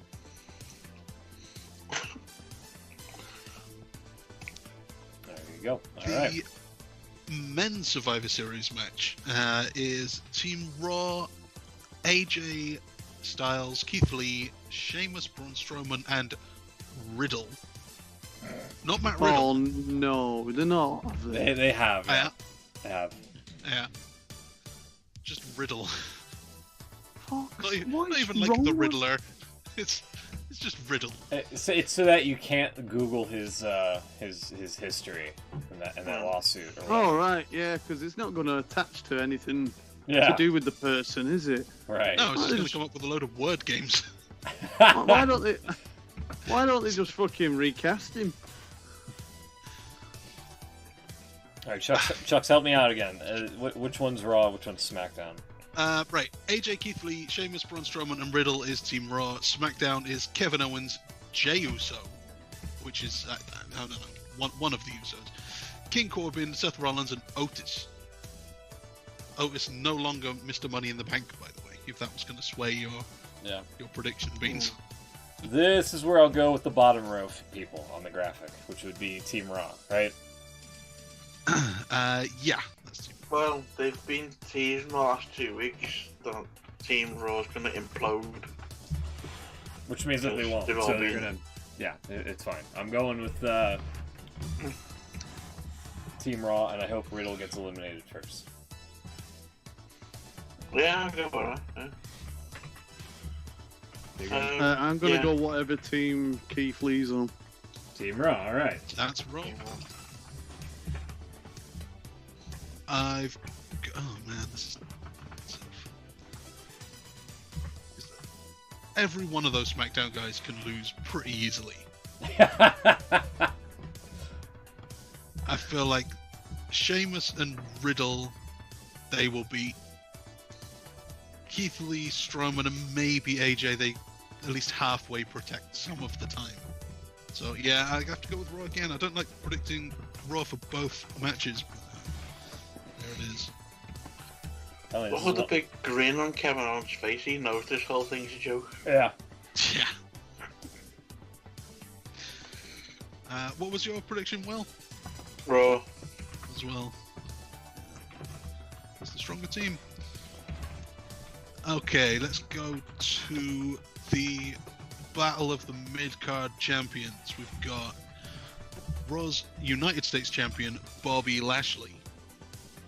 Speaker 1: There you go. All right.
Speaker 3: The men's Survivor Series match is Team Raw, AJ Styles, Keith Lee, Sheamus, Braun Strowman, and Riddle. Not Matt Riddle.
Speaker 2: Oh no, they're not. Have they?
Speaker 1: They have. Yeah.
Speaker 3: Yeah.
Speaker 1: They have.
Speaker 3: Yeah. Just Riddle.
Speaker 2: Fuck,
Speaker 3: Not even,
Speaker 2: what
Speaker 3: not
Speaker 2: is
Speaker 3: even like
Speaker 2: wrong
Speaker 3: the
Speaker 2: with-
Speaker 3: Riddler. It's just Riddle.
Speaker 1: It's so that you can't Google his history in that lawsuit. Or
Speaker 2: Oh
Speaker 1: whatever.
Speaker 2: right, yeah, because it's not going to attach to anything
Speaker 1: Yeah.
Speaker 2: to do with the person, is it?
Speaker 1: Right.
Speaker 3: No, it's just
Speaker 2: Why
Speaker 3: going to
Speaker 2: just-
Speaker 3: come up with a load of word games.
Speaker 2: Why don't they? Why don't they just fucking recast him?
Speaker 1: All right, Chuck's help me out again. Which one's Raw? Which one's SmackDown?
Speaker 3: Right. AJ, Keith Lee, Sheamus, Braun Strowman, and Riddle is Team Raw. SmackDown is Kevin Owens, Jey Uso, which is one of the Usos. King Corbin, Seth Rollins, and Otis. Otis no longer Mr. Money in the Bank, by the way. If that was going to sway your prediction, Beans.
Speaker 1: This is where I'll go with the bottom row people on the graphic, which would be Team Raw, right?
Speaker 3: Yeah. That's Team
Speaker 4: Well, they've been teasing the last 2 weeks that Team Raw's going to implode.
Speaker 1: Which means that they won't.
Speaker 4: They've all
Speaker 1: So they're
Speaker 4: been-
Speaker 1: gonna. Yeah, it's fine. I'm going with Team Raw, and I hope Riddle gets eliminated first.
Speaker 4: Yeah, I'll go with that. Yeah.
Speaker 2: I'm gonna
Speaker 4: Yeah.
Speaker 2: go whatever team Keith Lee's on.
Speaker 1: Team Raw, all right.
Speaker 3: That's wrong. Oh man, this is. Every one of those SmackDown guys can lose pretty easily. I feel like Sheamus and Riddle, they will beat. Keith Lee, Strowman, and maybe AJ, they at least halfway protect some of the time. So yeah, I have to go with Raw again. I don't like predicting Raw for both matches. But there it is.
Speaker 4: Look at the big grin on Kevin Owens' face. He knows this whole thing's a joke.
Speaker 1: Yeah.
Speaker 3: Yeah. What was your prediction, Will?
Speaker 4: Raw.
Speaker 3: As well. It's the stronger team. Okay, let's go to the Battle of the Mid-Card Champions. We've got Raw's United States Champion, Bobby Lashley,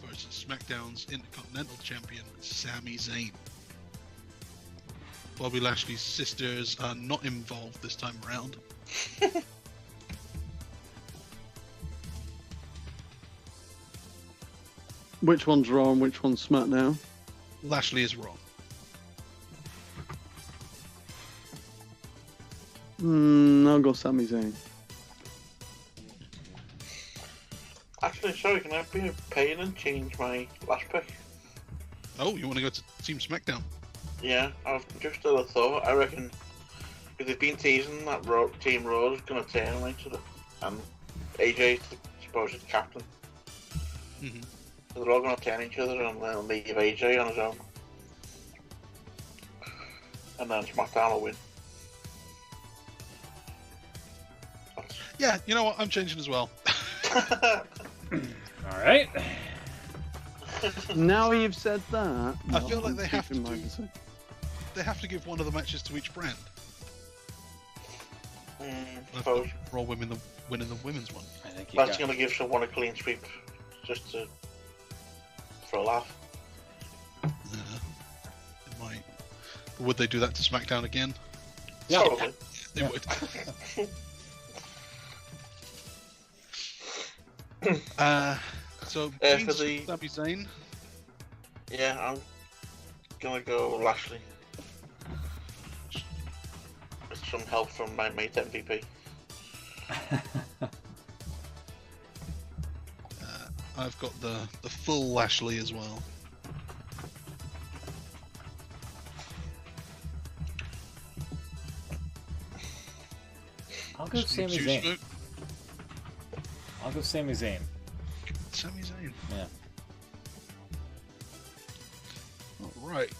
Speaker 3: versus SmackDown's Intercontinental Champion, Sami Zayn. Bobby Lashley's sisters are not involved this time around.
Speaker 2: Which one's Raw and which one's SmackDown?
Speaker 3: Lashley is Raw.
Speaker 2: I'll go Sami Zayn.
Speaker 4: Actually, sorry, can I be a pain and change my last pick?
Speaker 3: Oh, you want to go to Team SmackDown?
Speaker 4: Yeah, I've just had a thought. I reckon if they've been teasing that Team Raw is going to turn on each other, and AJ's the supposed captain,
Speaker 3: Mm-hmm.
Speaker 4: so they're all going to turn each other and then leave AJ on his own. And then SmackDown will win.
Speaker 3: Yeah, you know what? I'm changing as well.
Speaker 1: All right.
Speaker 2: Now you've said that,
Speaker 3: I feel like
Speaker 2: I'm
Speaker 3: they have to
Speaker 2: keeping my
Speaker 3: do-
Speaker 2: decision.
Speaker 3: They have to give one of the matches to each brand.
Speaker 4: Suppose.
Speaker 3: Raw winning the women's one.
Speaker 1: I think you
Speaker 4: That's
Speaker 1: got.
Speaker 4: going to give someone a clean sweep, just to for a laugh.
Speaker 3: It might. Would they do that to SmackDown again?
Speaker 1: Yeah.
Speaker 4: Probably.
Speaker 3: They
Speaker 1: Yeah.
Speaker 3: would. So
Speaker 4: For
Speaker 3: Dean's
Speaker 4: the-
Speaker 3: Sami Zayn.
Speaker 4: Yeah, I'm gonna go Lashley. With some help from my mate MVP.
Speaker 3: I've got the full Lashley as well.
Speaker 1: I'll go
Speaker 3: Just
Speaker 1: Sami
Speaker 3: choose
Speaker 1: Zayn.
Speaker 3: smoke.
Speaker 1: I'll go Sami Zayn.
Speaker 3: Sami Zayn.
Speaker 1: Yeah.
Speaker 3: All right,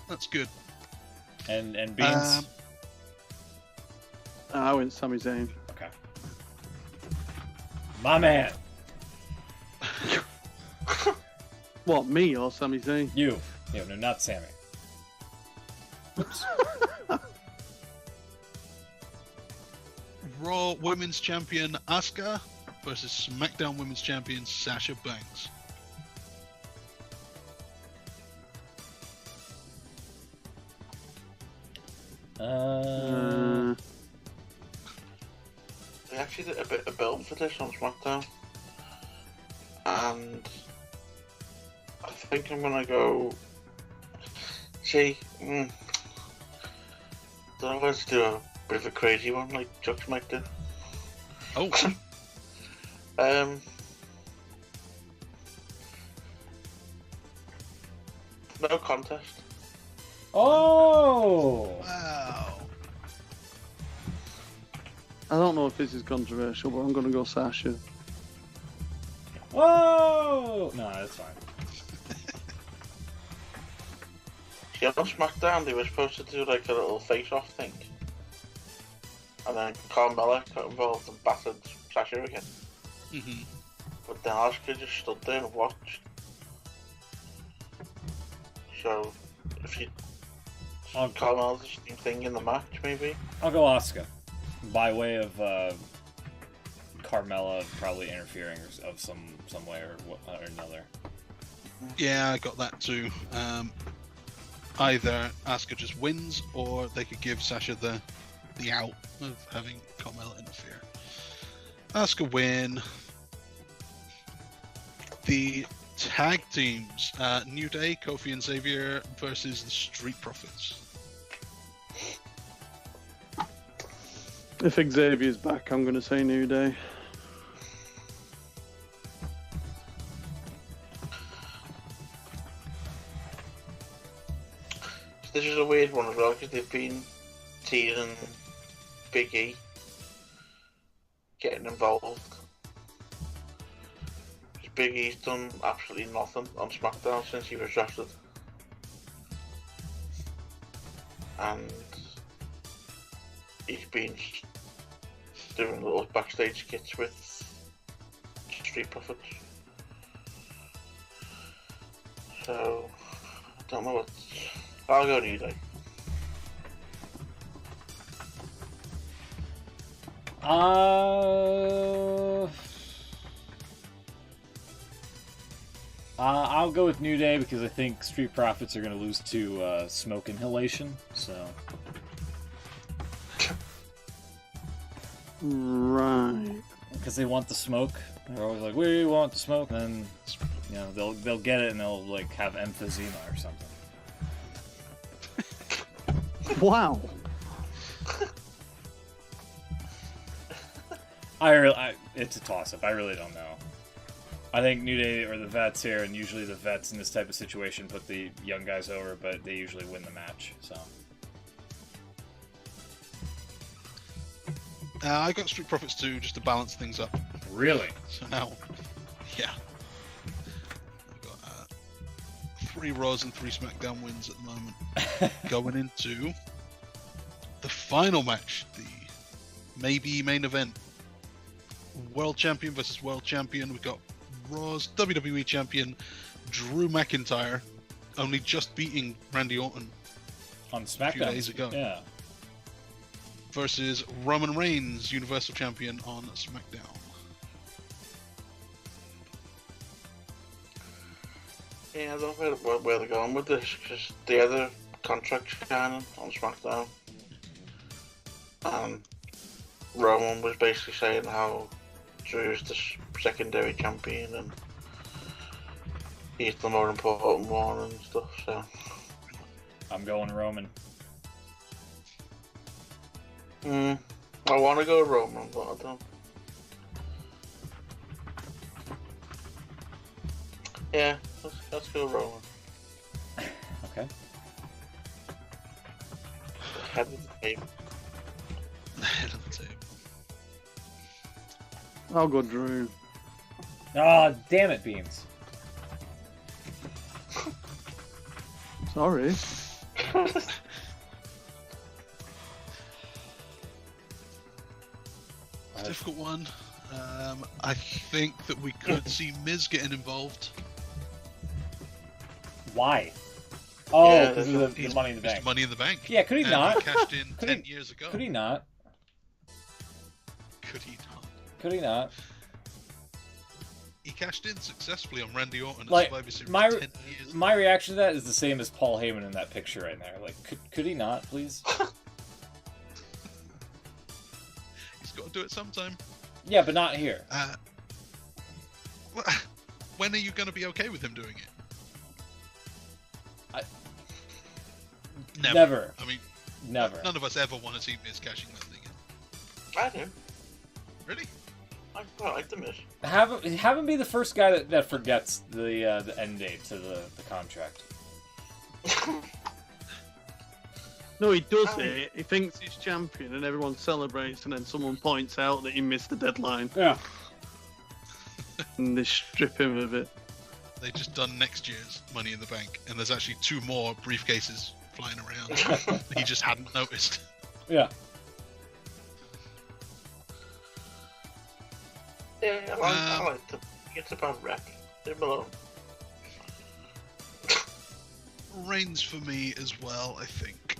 Speaker 3: that's good.
Speaker 1: And Beans.
Speaker 3: Um,
Speaker 2: I went Sami Zayn.
Speaker 1: Okay. My man.
Speaker 2: What, me or Sami Zayn?
Speaker 1: You. No, not Sammy. Oops.
Speaker 3: Raw Women's Champion Asuka versus SmackDown Women's Champion Sasha Banks.
Speaker 4: They actually did a bit of build for this on SmackDown. And I think I'm gonna go. See, don't know whether to do a bit of a crazy one like Chuck might do.
Speaker 3: Oh,
Speaker 4: No contest.
Speaker 1: Oh.
Speaker 3: wow.
Speaker 2: I don't know if this is controversial, but I'm going to go Sasha.
Speaker 1: Whoa. No, that's fine.
Speaker 4: See, on SmackDown they were supposed to do like a little face-off thing. And then Carmella got involved and battered Sasha again.
Speaker 3: hmm
Speaker 4: But then Asuka just stood there and watched. So, if she Carmella's the same thing in the match, maybe.
Speaker 1: I'll go Asuka, by way of Carmella probably interfering of some way or another.
Speaker 3: Yeah, I got that too. Either Asuka just wins, or they could give Sasha the out of having Carmella interfere. Asuka win. The tag teams, New Day, Kofi and Xavier versus the Street Profits.
Speaker 2: If Xavier's back, I'm going to say New Day.
Speaker 4: This is a weird one as well, because they've been teasing Big E getting involved. Big E's done absolutely nothing on SmackDown since he was drafted. And he's been doing little backstage skits with Street Profits. So, I don't know what. I'll go New Day.
Speaker 1: I'll go with New Day because I think Street Profits are going to lose to smoke inhalation. So.
Speaker 2: Right.
Speaker 1: Because they want the smoke. They're always like, "We want the smoke," and then they'll get it and they'll like have emphysema or something.
Speaker 2: Wow.
Speaker 1: It's a toss-up. I really don't know. I think New Day are the vets here, and usually the vets in this type of situation put the young guys over, but they usually win the match. So.
Speaker 3: I got Street Profits too, just to balance things up.
Speaker 1: Really?
Speaker 3: So now, yeah. I've got 3 Raws and 3 SmackDown wins at the moment. Going into the final match, the maybe main event. World Champion versus World Champion. We've got Raw's WWE Champion Drew McIntyre, only just beating Randy Orton
Speaker 1: on SmackDown
Speaker 3: a few days ago.
Speaker 1: Yeah.
Speaker 3: Versus Roman Reigns, Universal Champion on SmackDown.
Speaker 4: Yeah, I don't know where they're going with this, because the other contract signing on SmackDown, and Roman was basically saying how Drew's the secondary champion and he's the more important one and stuff, so.
Speaker 1: I'm going Roman.
Speaker 4: I want to go Roman, but I don't. Yeah, let's go Roman.
Speaker 1: Okay.
Speaker 4: Head of the table.
Speaker 3: Head of the table.
Speaker 2: I'll go Drew.
Speaker 1: Oh, damn it, Beans.
Speaker 2: Sorry.
Speaker 3: It's a difficult one. I think that we could see Miz getting involved.
Speaker 1: Why? Oh,
Speaker 4: Yeah,
Speaker 1: because of the Money in the Bank.
Speaker 3: Money in the Bank.
Speaker 1: Yeah, could he not?
Speaker 3: He cashed in
Speaker 1: Could
Speaker 3: 10 years ago.
Speaker 1: Could he not?
Speaker 3: Could he not?
Speaker 1: Could he not?
Speaker 3: He cashed in successfully on Randy Orton at
Speaker 1: Like,
Speaker 3: Survivor Series
Speaker 1: my
Speaker 3: 10 years.
Speaker 1: my reaction to that is the same as Paul Heyman in that picture right there. Like, could he not, please?
Speaker 3: He's got to do it sometime.
Speaker 1: Yeah, but not here.
Speaker 3: When are you going to be okay with him doing it?
Speaker 1: Never.
Speaker 3: I mean,
Speaker 1: Never.
Speaker 3: none of us ever want to see Miz cashing that thing in.
Speaker 4: I do.
Speaker 3: Really?
Speaker 4: I quite like the Miz.
Speaker 1: Have him be the first guy that forgets the end date to the contract.
Speaker 2: No, he does it. He thinks he's champion and everyone celebrates, and then someone points out that he missed the deadline.
Speaker 1: Yeah.
Speaker 2: And they strip him of it.
Speaker 3: They've just done next year's Money in the Bank, and there's actually 2 more briefcases flying around. He just hadn't noticed.
Speaker 1: Yeah.
Speaker 4: Yeah, I like them. gets a bad rep. Leave him alone.
Speaker 3: Reigns for me as well, I think.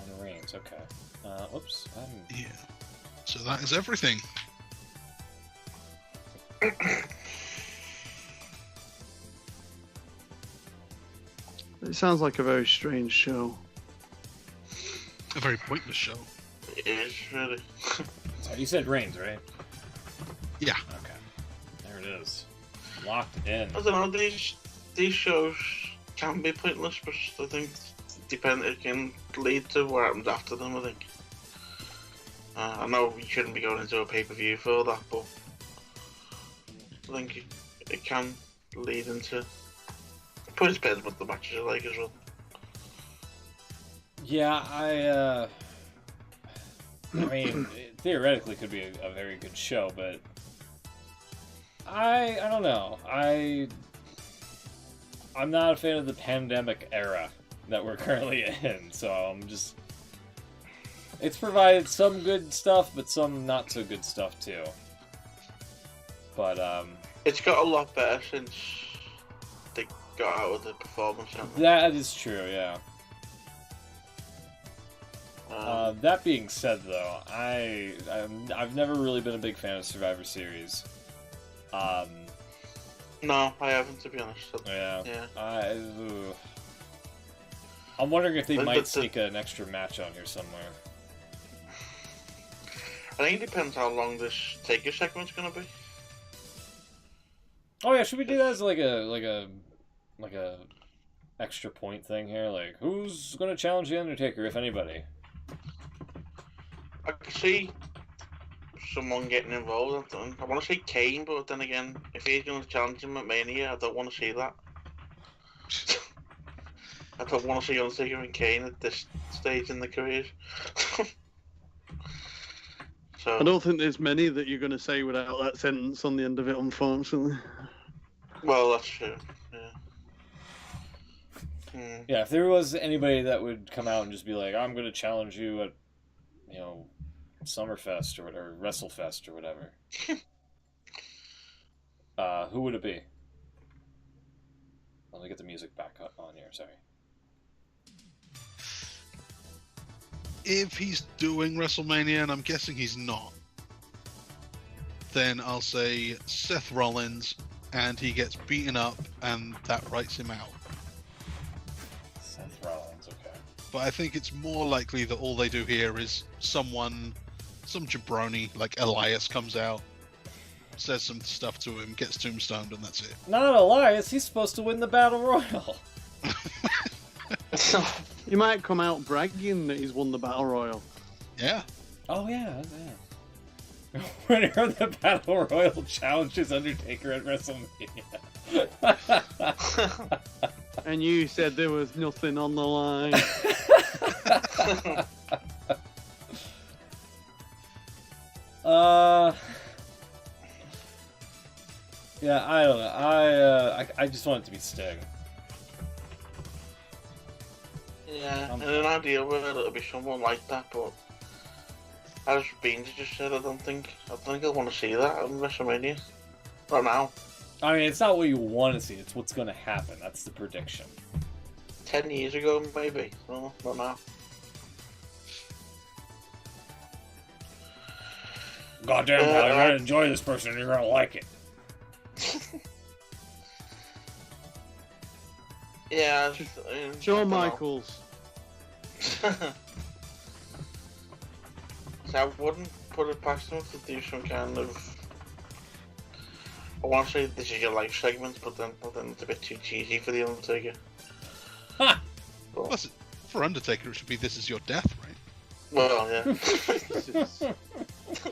Speaker 1: Roman Reigns, okay. Whoops.
Speaker 3: Yeah. So that is everything.
Speaker 2: It sounds like a very strange show.
Speaker 3: A very pointless show.
Speaker 4: It is, really.
Speaker 1: So you said Reigns, right?
Speaker 3: Yeah.
Speaker 1: Okay. There it is. Locked in.
Speaker 4: I don't know, these shows can be pointless, but I think it can lead to what happens after them, I think. I know you shouldn't be going into a pay-per-view for that, but I think it can lead into... It probably depends what the matches are like as well.
Speaker 1: Yeah, I mean, it theoretically could be a very good show, but I don't know. I'm not a fan of the pandemic era that we're currently in, so I'm just... It's provided some good stuff, but some not so good stuff too. But
Speaker 4: It's got a lot better since they got out of the performance center.
Speaker 1: that is true, yeah. That being said, though, I've never really been a big fan of Survivor Series.
Speaker 4: No, I haven't, to be honest.
Speaker 1: Yeah.
Speaker 4: Yeah.
Speaker 1: I'm wondering if they
Speaker 4: But
Speaker 1: might
Speaker 4: the-
Speaker 1: sneak an extra match on here somewhere.
Speaker 4: I think it depends how long this Taker segment's gonna be.
Speaker 1: Oh yeah, should we do that as like a extra point thing here? Like, who's gonna challenge the Undertaker, if anybody?
Speaker 4: I could see someone getting involved. I want to see Kane, but then again, if he's going to challenge him at Mania, I don't want to see that. I don't want to see Undertaker and Kane at this stage in their careers. So
Speaker 2: I don't think there's many that you're going to say without that sentence on the end of it, unfortunately.
Speaker 4: well, that's true. Yeah. Hmm.
Speaker 1: Yeah, if there was anybody that would come out and just be like, I'm gonna challenge you at, Summerfest or whatever, WrestleFest or whatever. Who would it be? Let me get the music back on here, sorry.
Speaker 3: If he's doing WrestleMania, and I'm guessing he's not, then I'll say Seth Rollins, and he gets beaten up, and that writes him out.
Speaker 1: Seth Rollins, okay.
Speaker 3: But I think it's more likely that all they do here is some jabroni like Elias comes out, says some stuff to him, gets tombstoned, and that's it.
Speaker 1: Not Elias, he's supposed to win the Battle Royal.
Speaker 2: He might come out bragging that he's won the Battle Royal.
Speaker 3: Yeah.
Speaker 1: Oh yeah. Winner of the Battle Royal challenges Undertaker at WrestleMania.
Speaker 2: And you said there was nothing on the line.
Speaker 1: Yeah, I don't know. I just want it to be Sting.
Speaker 4: Yeah, in an ideal world it'll be someone like that, but as Beans just said, I don't think I want to see that in WrestleMania. Not now.
Speaker 1: I mean, it's not what you want to see; it's what's going to happen. That's the prediction.
Speaker 4: 10 years ago, maybe. No, not now.
Speaker 1: Goddamn, pal, you're gonna enjoy this person, and you're gonna like it.
Speaker 4: Yeah,
Speaker 2: Shawn Michaels.
Speaker 4: So I wouldn't put it past them to do some kind of. I want to say this is your life segment, but then it's a bit too cheesy for the Undertaker.
Speaker 1: Ha!
Speaker 4: But,
Speaker 3: Plus, for Undertaker, it should be "This is your death," right?
Speaker 4: well, yeah.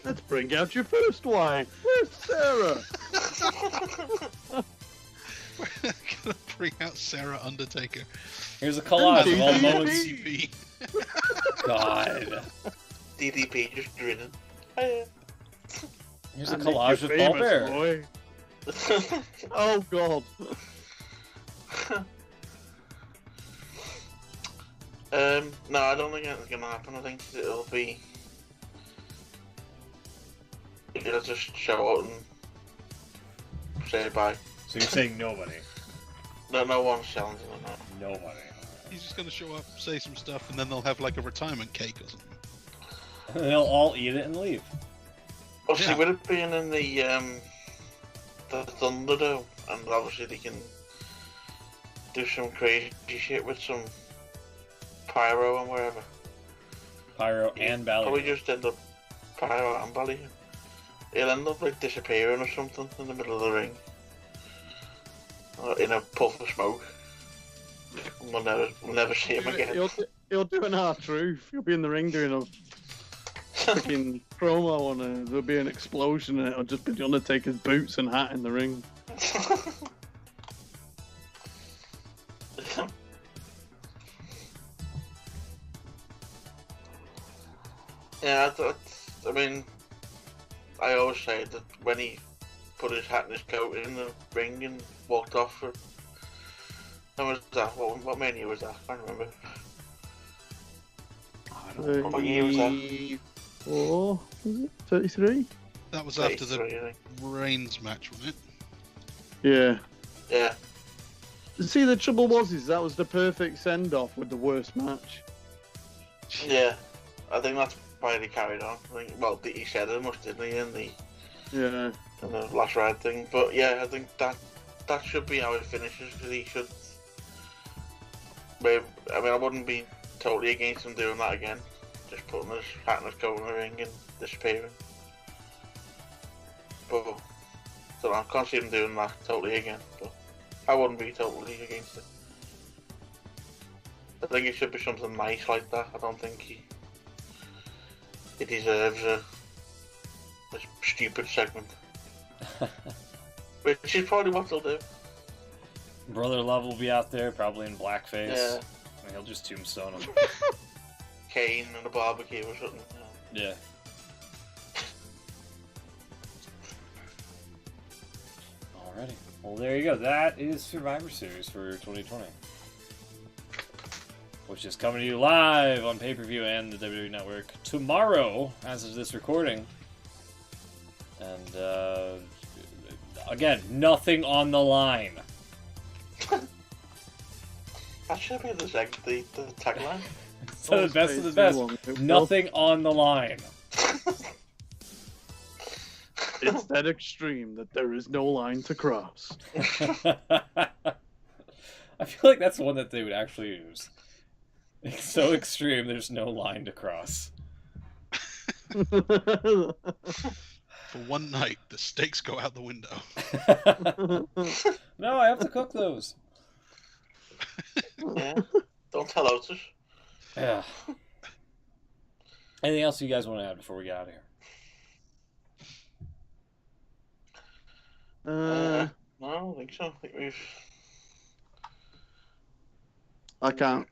Speaker 2: Let's bring out your first wife. Where's Sarah?
Speaker 3: We're gonna bring out Sarah Undertaker.
Speaker 1: Here's a collage of all
Speaker 2: DDP.
Speaker 1: moments.
Speaker 3: TV.
Speaker 1: God.
Speaker 4: DDP just grinning.
Speaker 1: Here's a
Speaker 2: And
Speaker 1: collage
Speaker 2: you're
Speaker 1: of Paul
Speaker 2: famous,
Speaker 1: Bear.
Speaker 2: boy. Oh God.
Speaker 4: No, I don't think anything's gonna happen. I think he'll just show out and say bye.
Speaker 1: So you're saying nobody?
Speaker 4: No one's challenging him now.
Speaker 1: Nobody.
Speaker 3: He's just gonna show up, say some stuff, and then they'll have like a retirement cake or something.
Speaker 1: And they'll all eat it and leave.
Speaker 4: Obviously,
Speaker 3: Yeah.
Speaker 4: with it being in the Thunderdome, and obviously they can do some crazy shit with some pyro and wherever.
Speaker 1: Pyro and Ballyhoo.
Speaker 4: Probably just end up pyro and Ballyhoo. He'll end up like disappearing or something in the middle of the ring, or in a puff of smoke. And we'll never see him again.
Speaker 2: He'll do an R-Truth. He'll be in the ring doing a fucking promo, and there'll be an explosion, and it'll just be the Undertaker's boots and hat in the ring.
Speaker 4: Yeah, I mean, I always say that when he put his hat and his coat in the ring and walked off for... When was that? What mania was that? I can't remember. What year was that?
Speaker 2: 34, was it? 33?
Speaker 3: That was after
Speaker 4: 33, I
Speaker 3: the
Speaker 4: think.
Speaker 3: Reigns match, wasn't it?
Speaker 2: Yeah.
Speaker 4: Yeah.
Speaker 2: See, the trouble was, that was the perfect send-off with the worst match.
Speaker 4: Yeah. I think that's why they carried on. I think, well, he said it much, didn't he, in the last ride thing. But yeah, I think that should be how it finishes, because he should... I mean, I wouldn't be totally against him doing that again. Just putting his hat and his coat in the ring and disappearing. But so I can't see him doing that totally again. But I wouldn't be totally against it. I think it should be something nice like that. I don't think he deserves a stupid segment. Which is probably what they'll do.
Speaker 1: Brother Love will be out there, probably in blackface.
Speaker 4: Yeah.
Speaker 1: And he'll just tombstone him.
Speaker 4: Kane and a barbecue or something.
Speaker 1: Yeah. Alrighty. Well, there you go. That is Survivor Series for 2020. Which is coming to you live on pay-per-view and the WWE Network tomorrow, as of this recording. And, again, nothing on the line.
Speaker 4: That should be the tagline.
Speaker 1: So the best of the best. Nothing on the line.
Speaker 2: It's that extreme that there is no line to cross.
Speaker 1: I feel like that's one that they would actually use. It's so extreme, there's no line to cross.
Speaker 3: For one night, the steaks go out the window.
Speaker 1: No, I have to cook those.
Speaker 4: Yeah. Don't tell Otis.
Speaker 1: Yeah. Anything else you guys want to add before we get out of here?
Speaker 4: No, I don't think so. I think we've
Speaker 2: I can't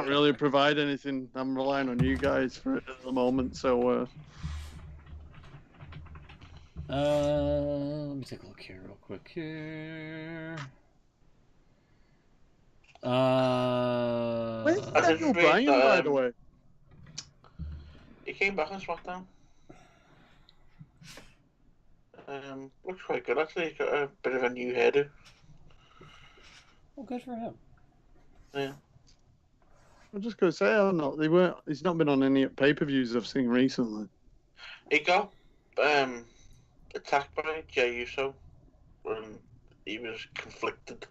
Speaker 2: really provide anything. I'm relying on you guys for it at the moment, so
Speaker 1: let me take a look here real quick here.
Speaker 2: Where's
Speaker 4: I
Speaker 2: Daniel
Speaker 4: didn't read,
Speaker 2: Bryan, by the way?
Speaker 4: He came back on SmackDown. Looks quite good actually. He's got a bit of a new hairdo.
Speaker 1: Well, good for him.
Speaker 4: Yeah.
Speaker 2: I'm just gonna say, he's not been on any pay-per-views I've seen recently.
Speaker 4: He got attacked by Jey Uso when he was conflicted,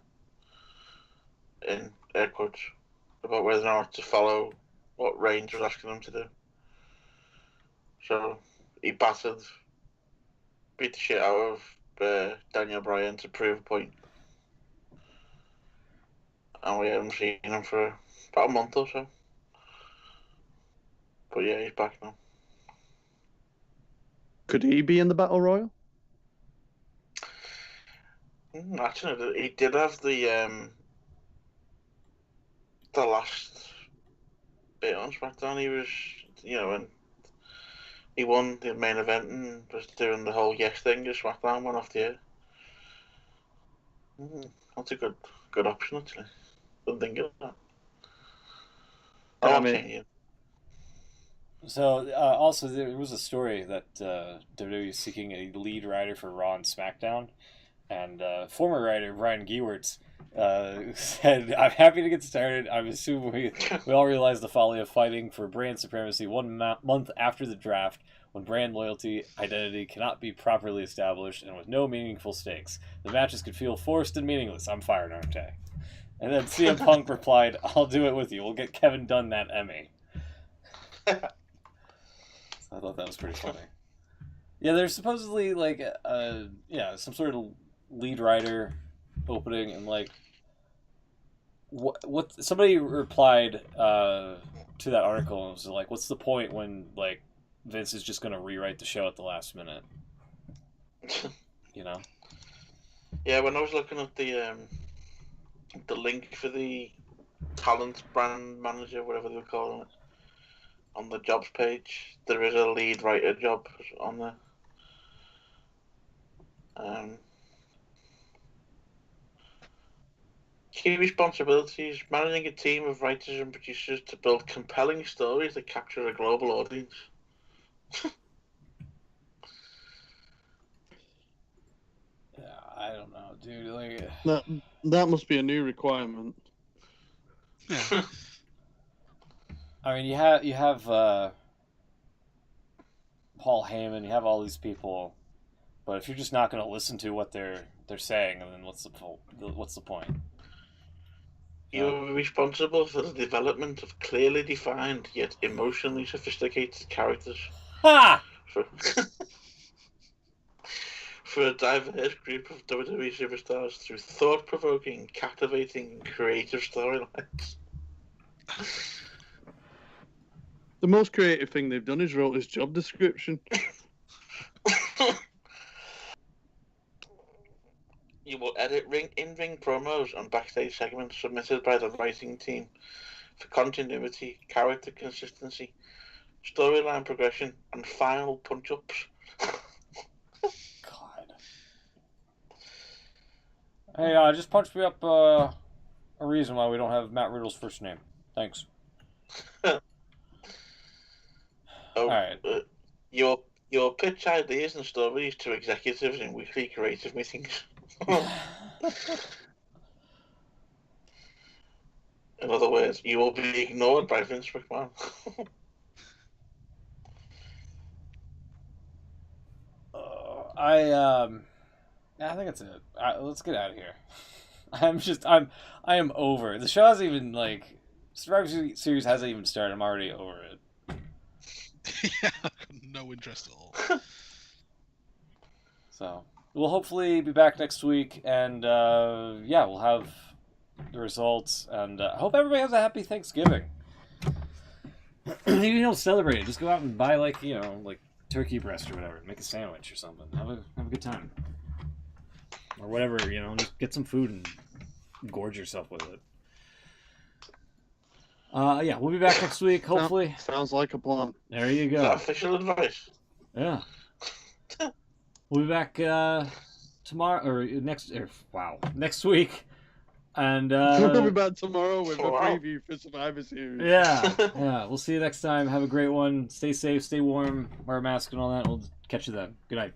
Speaker 4: in air quotes, about whether or not to follow what Reigns was asking him to do. So he beat the shit out of Daniel Bryan to prove a point. And we haven't seen him for about a month or so. But yeah, he's back now.
Speaker 2: Could he be in the Battle Royal?
Speaker 4: Actually, he did have the last bit on SmackDown. He was, and he won the main event and was doing the whole yes thing. Just SmackDown went off the air. That's a good option actually. Didn't think of that. I
Speaker 2: Damn
Speaker 4: won't
Speaker 2: it.
Speaker 4: change it.
Speaker 1: So, also, there was a story that WWE is seeking a lead writer for Raw and SmackDown, and former writer Brian Gewirtz said, "I'm happy to get started. I'm assuming we all realize the folly of fighting for brand supremacy one month after the draft, when brand loyalty identity cannot be properly established and with no meaningful stakes. The matches could feel forced and meaningless. I'm fired, aren't I?" And then CM Punk replied, "I'll do it with you. We'll get Kevin Dunn that Emmy." I thought that was pretty funny. Yeah, there's supposedly like some sort of lead writer opening, and like what somebody replied to that article and was like, "What's the point when like Vince is just going to rewrite the show at the last minute?" You know?
Speaker 4: Yeah, when I was looking at the link for the talent brand manager, whatever they were calling it, on the jobs page, there is a lead writer job on there. Key responsibilities: managing a team of writers and producers to build compelling stories that capture a global audience.
Speaker 1: Yeah, I don't know, dude. Like,
Speaker 2: That must be a new requirement.
Speaker 3: Yeah.
Speaker 1: I mean, you have Paul Heyman, you have all these people, but if you're just not going to listen to what they're saying, then what's the point?
Speaker 4: You are responsible for the development of clearly defined yet emotionally sophisticated characters
Speaker 1: Ha!
Speaker 4: for, for a diverse group of WWE superstars through thought-provoking, captivating, and creative storylines.
Speaker 2: The most creative thing they've done is wrote his job description.
Speaker 4: You will edit in-ring promos and backstage segments submitted by the writing team for continuity, character consistency, storyline progression, and final punch-ups.
Speaker 1: God. Hey, just punch me up a reason why we don't have Matt Riddle's first name. Thanks.
Speaker 4: Oh,
Speaker 1: Alright.
Speaker 4: Your pitch ideas and stories to executives in weekly creative meetings. In other words, you will be ignored by Vince McMahon.
Speaker 1: I think that's it. Let's get out of here. I am over. The show hasn't even like Survivor Series hasn't even started. I'm already over it.
Speaker 3: Yeah, no interest at all.
Speaker 1: So we'll hopefully be back next week, and we'll have the results, and I hope everybody has a happy Thanksgiving. Even don't celebrate it. Just go out and buy like turkey breast or whatever. Make a sandwich or something. Have a good time, or whatever. Just get some food and gorge yourself with it. We'll be back next week, hopefully.
Speaker 2: Sounds like a plan.
Speaker 1: There you go.
Speaker 4: Is that official advice?
Speaker 1: Yeah. We'll be back tomorrow or next week, and
Speaker 2: We'll be back tomorrow with a
Speaker 4: Wow.
Speaker 2: preview for Survivor Series.
Speaker 1: yeah. We'll see you next time. Have a great one. Stay safe, stay warm, wear a mask, and all that. We'll catch you then. Good night.